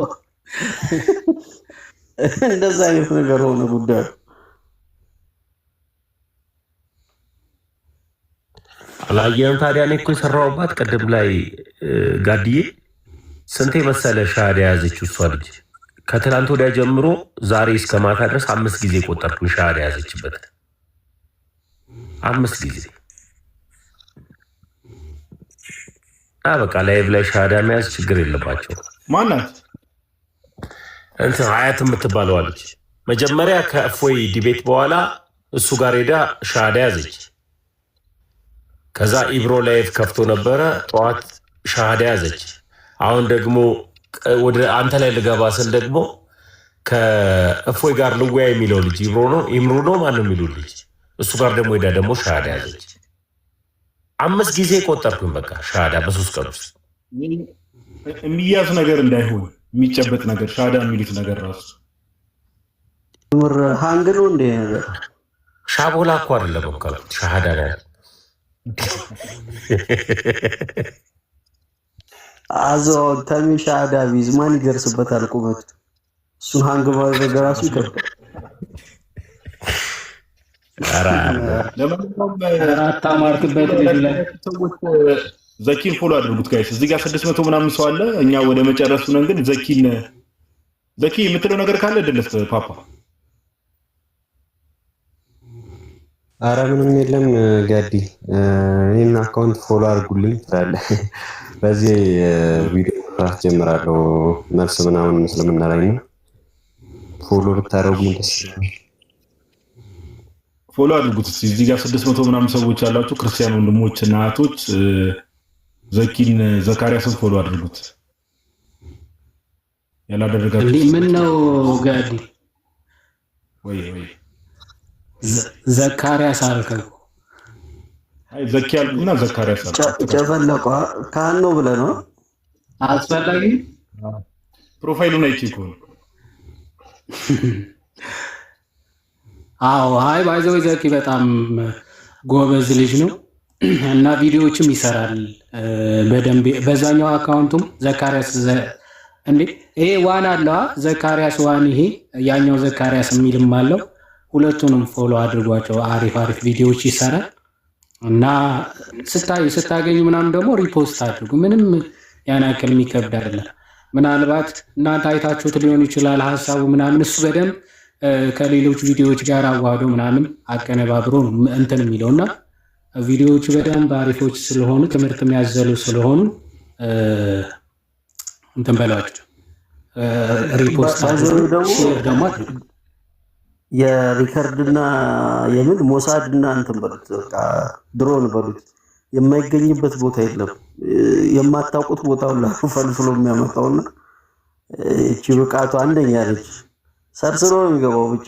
S5: እንደዛ አይነት ነገር ሆነ ጉዳዩ።
S4: አላየህም ታዲያ? እኔ እኮ የሰራሁባት ቅድም ላይ ጋድዬ ስንቴ መሰለ ሻሃዳ የያዘችው እሷ ልጅ። ከትናንት ወዲያ ጀምሮ ዛሬ እስከ ማታ ድረስ 5 ጊዜ ቆጠርኩኝ ሻሃዳ የያዘችበት 5 ጊዜ። በቃ ላይቭ ላይ ሻሃዳ መያዝ ችግር የለባቸው።
S2: ማናት
S4: እንትን ሀያት የምትባለው አለች። መጀመሪያ ከእፎይ ዲቤት በኋላ እሱ ጋር ሄዳ ሻሃዳ ያዘች። ከዛ ኢብሮ ላይቭ ከፍቶ ነበረ ጠዋት ሻሃዳ ያዘች። አሁን ደግሞ ወደ አንተ ላይ ልገባ ስል ደግሞ ከእፎይ ጋር ልወያ የሚለው ልጅ ኢምሩ ነው ማነው የሚሉ ልጅ እሱ ጋር ደግሞ ሄዳ ደግሞ ሻሃዳ ያዘች። 5 ጊዜ ቆጠርኩኝ በቃ ሻሃዳ በ3 ቀን ውስጥ።
S2: የሚያዝ ነገር እንዳይሆን የሚጨበጥ ነገር ሻሃዳ የሚሉት ነገር ራሱ
S5: ምር ሃንግ ነው እንደ ነገር
S4: ሻቦላ እኮ አይደለም እኮ ሻሃዳ ነው።
S5: አዘው ተሚ ሻሃዳ ቢዝ ማን ይደርስበታል ቁመቱ? እሱን ሃንግ ማድረግ ራሱ ይከብዳል።
S1: አታማርክበት ልጅ ላይ
S2: ሰዎች ዘኪን ፎሎ አድርጉት ጋይስ። እዚህ ጋር 600 ምናምን ሰው አለ። እኛ ወደ መጨረሱ ነን፣ ግን ዘኪ የምትለው ነገር ካለ ድልስ ፓፓ።
S7: አረ ምንም የለም ጋዲ፣ እኔን አካውንት ፎሎ አድርጉልኝ ትላለህ። በዚህ ቪዲዮ ራስ ጀምራለሁ መልስ ምናምን ስለምናላይ ነው። ፎሎ ብታረጉኝ ደስ ይላል።
S2: ፎሎ አድርጉት። እዚህ ጋር 600 ምናምን ሰዎች ያላችሁ ክርስቲያን ወንድሞች እና እህቶች ዘኪን ዘካሪያስን ፎሎ አድርጉት። ያላደረጋችሁ
S1: ምን ነው ጋዲ?
S2: ወይ
S1: ዘካሪያስ አልከው?
S2: አይ ዘኪ ያልኩና ዘካሪያስ አልከው።
S5: ጨፈለቀ ካህን ነው ብለህ ነው
S1: አስፈላጊ
S2: ፕሮፋይሉን አይቼ እኮ ነው።
S1: አዎ አይ ባይዘው ዘኪ በጣም ጎበዝ ልጅ ነው እና ቪዲዮዎችም ይሰራል በደንብ። በዛኛው አካውንቱም ዘካሪያስ እንዴ ይሄ ዋን አለው ዘካሪያስ ዋን፣ ይሄ ያኛው ዘካሪያስ የሚልም አለው። ሁለቱንም ፎሎ አድርጓቸው። አሪፍ ቪዲዮዎች ይሰራል እና ስታገኙ ምናምን ደግሞ ሪፖስት አድርጉ። ምንም ያን ያክል የሚከብድ አይደለም። ምናልባት እናንተ አይታችሁት ሊሆን ይችላል ሀሳቡ ምናምን፣ እሱ በደንብ ከሌሎች ቪዲዮዎች ጋር አዋህዶ ምናምን አቀነባብሮ እንትን የሚለውና ቪዲዮዎቹ በደንብ አሪፎች ስለሆኑ ትምህርት የሚያዘሉ ስለሆኑ እንትን በሏቸው። ሪፖስት ደግሞ
S5: የሪከርድና የምን ሞሳድና እንትን በሉት፣ በቃ ድሮን በሉት። የማይገኝበት ቦታ የለም። የማታውቁት ቦታው ላይ ፈልፍሎ የሚያመጣውና እቺ ብቃቱ አንደኛ ልጅ ሰርስሮ የሚገባው ብቻ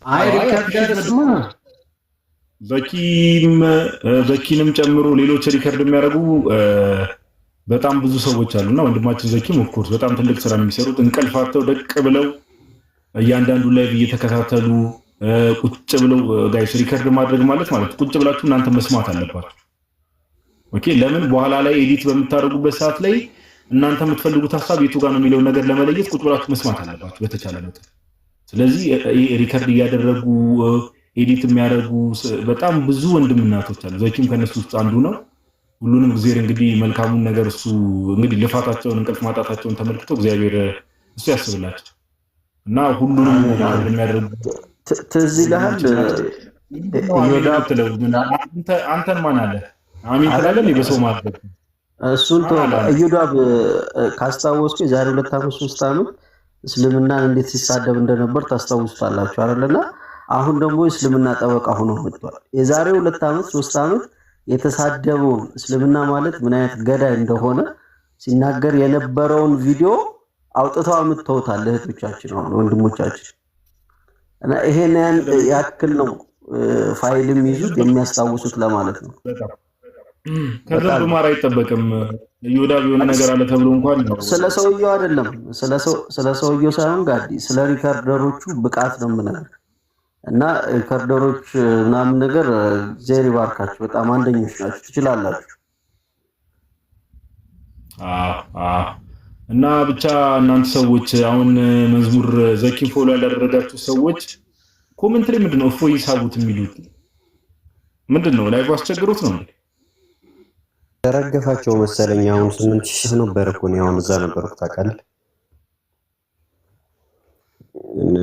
S1: አይ ሪከርደርስማ
S2: ዘኪንም ጨምሮ ሌሎች ሪከርድ የሚያደርጉ በጣም ብዙ ሰዎች አሉና ወንድማችን ዘኪም ኦፍኮርስ በጣም ትልቅ ስራ የሚሰሩት እንቅልፋቸው ደቅ ብለው እያንዳንዱ ላይ እየተከታተሉ ቁጭ ብለው ጋይስ ሪከርድ ማድረግ ማለት ቁጭ ብላችሁ እናንተ መስማት አለባችሁ። ኦኬ ለምን በኋላ ላይ ኤዲት በምታደርጉበት ሰዓት ላይ እናንተ የምትፈልጉት ሀሳብ የቱ ጋር ነው የሚለውን ነገር ለመለየት ቁጭ ብላችሁ መስማት አለባችሁ በተቻለ መጠን። ስለዚህ ሪከርድ እያደረጉ ኤዲት የሚያደርጉ በጣም ብዙ ወንድም እናቶች አሉ። ዘኪም ከነሱ ውስጥ አንዱ ነው። ሁሉንም እግዚአብሔር እንግዲህ መልካሙን ነገር እሱ እንግዲህ ልፋታቸውን እንቅልፍ ማጣታቸውን ተመልክቶ እግዚአብሔር እሱ ያስብላቸው እና ሁሉንም የሚያደርጉ
S5: ትዝ ይልሃል።
S2: አንተን ማን አለ አሚን ትላለህ በሰው ማድረግ
S5: እሱን እዮዳብ ካስታወስኩ የዛሬ 2 ዓመት 3 ዓመት እስልምናን እንዴት ሲሳደብ እንደነበር ታስታውሱታላችሁ አይደልና? አሁን ደግሞ እስልምና ጠበቃ ሆኖ መጥቷል። የዛሬ 2 ዓመት 3 ዓመት የተሳደበውን እስልምና ማለት ምን አይነት ገዳይ እንደሆነ ሲናገር የነበረውን ቪዲዮ አውጥተው አምጥተውታል እህቶቻችን፣ ወንድሞቻችን እና ይሄን ያክል ነው ፋይልም ይዙት የሚያስታውሱት ለማለት ነው።
S2: ከዛ በማር አይጠበቅም። ይወዳብ የሆነ ነገር አለ ተብሎ እንኳን
S5: ስለ ሰውየው አይደለም፣ ስለ ሰውየው ሳይሆን ጋዲ ስለ ሪከርደሮቹ ብቃት ነው የምነግርህ። እና ሪከርደሮች ምናምን ነገር ዜሪ ባርካችሁ በጣም አንደኞች ናቸው፣ ትችላላችሁ።
S2: እና ብቻ እናንተ ሰዎች አሁን መዝሙር ዘኪን ፎሎ ያላደረጋችሁ ሰዎች ኮሜንት ላይ ምንድነው እፎይ ይሳቡት የሚሉት ምንድነው? ላይቭ አስቸግሮት ነው
S7: ተረገፋቸው መሰለኝ። አሁን 8000 ነበር እኮ ነው። አሁን እዛ ነበር ታውቃለህ።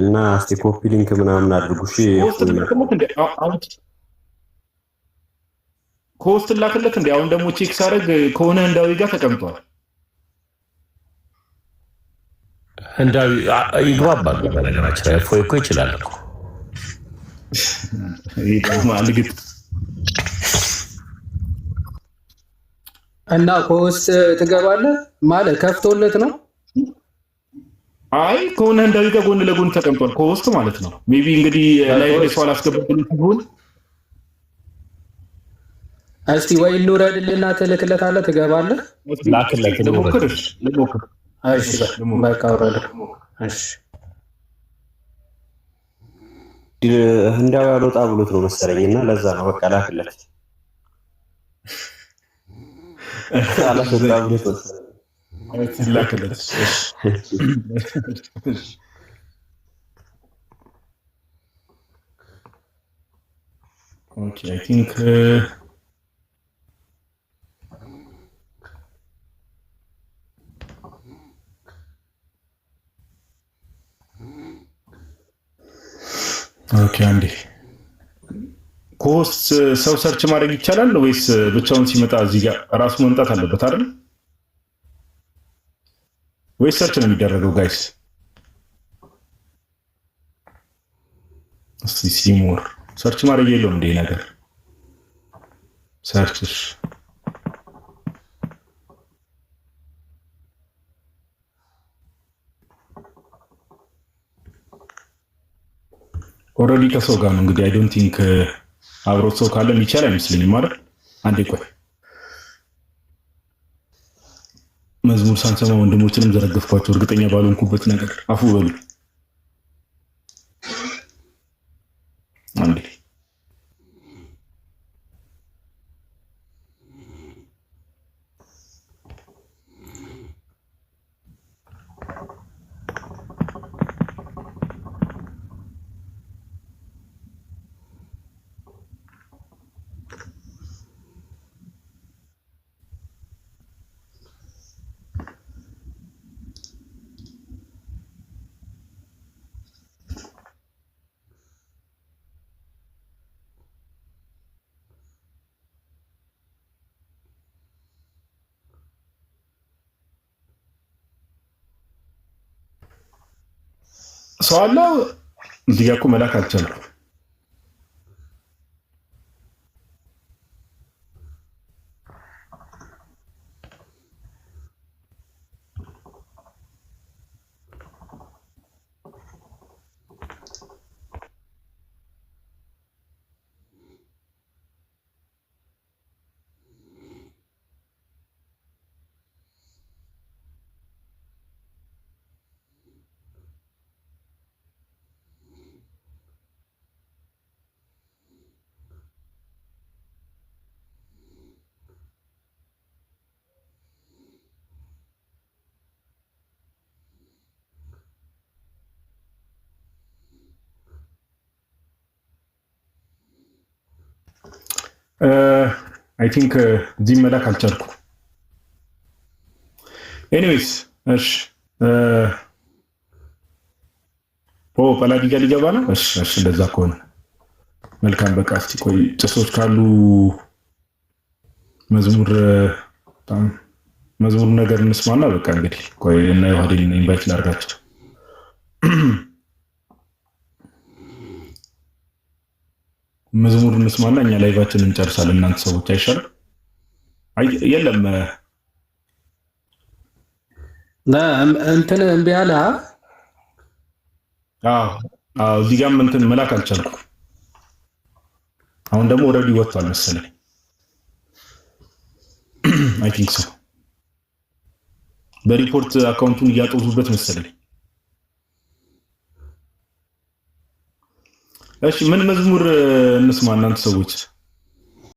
S7: እና እስቲ ኮፒ ሊንክ ምናምን አድርጉ። እሺ
S2: ኮስት ላክለት እንዴ? አሁን ደግሞ ቼክ ሳደርግ ከሆነ ህንዳዊ ጋር ተቀምጧል።
S4: ህንዳዊ ይግባባሉ። በነገራችን ላይ እፎይ እኮ ይችላል እኮ
S2: ማልግት
S1: እና ኮስት ትገባለህ ማለት ከፍቶለት ነው።
S2: አይ ከሆነ ህንዳዊ ጋር ጎን ለጎን ተቀምጧል። ኮስት ማለት ነው። ሜቢ እንግዲህ ላይ ወደ ሰው አላስገባብኝ ሲሆን
S1: እስቲ ወይ እንውረድልና ትልክለታለህ፣ ትገባለህ።
S4: ላክለት
S2: ልሞክር።
S1: እሺ በቃ ወረደ። እሺ
S7: ህንዳዊ አልወጣ ብሎት ነው መሰለኝና ለዛ ነው በቃ ላክለት። አላወጣ ብሎት ነው
S2: ላክለት። ኦኬ አይ ቲንክ ኦኬ አንዴ ኮስት ሰው ሰርች ማድረግ ይቻላል ወይስ ብቻውን ሲመጣ እዚህ ጋር ራሱ መምጣት አለበት አይደል? ወይስ ሰርች ነው የሚደረገው ጋይስ? እስቲ ሲሞር ሰርች ማድረግ የለውም እንዴ ነገር ሰርችሽ ኦልሬዲ ከሰው ጋር ነው እንግዲህ አይ ዶንት ቲንክ አብሮት ሰው ካለ የሚቻል አይመስለኝም አይደል? አንዴ ቆይ መዝሙር ሳንሰማ ወንድሞችንም ዘረገፍኳቸው እርግጠኛ ባልሆንኩበት ነገር አፉ በሉ አንዴ ሰው አለ እዚህ ጋር እኮ መላክ አልቻልኩም። አይ ቲንክ እዚህ መላክ አልቻልኩም። ኤኒዌይስ እሺ ፓላዲ ጋር ሊገባ ነው። እሺ እንደዛ ከሆነ መልካም። በቃ እስቲ ቆይ ጭሶች ካሉ መዝሙር ነገር እንስማና በቃ እንግዲህ ቆይ እና ዮሐዴን ኢንቫይት ላድርጋቸው። መዝሙር እንስማና እኛ ላይቫችንን እንጨርሳለን። እናንተ ሰዎች አይሻልም? የለም
S1: እንትን እምቢ አለ።
S2: እዚህ ጋርም እንትን መላክ አልቻልኩም። አሁን ደግሞ ኦልሬዲ ወጥቷል መሰለኝ። አይ ቲንክ ሶ በሪፖርት አካውንቱን እያጦዙበት መሰለኝ። እሺ ምን መዝሙር እንስማ እናንተ ሰዎች?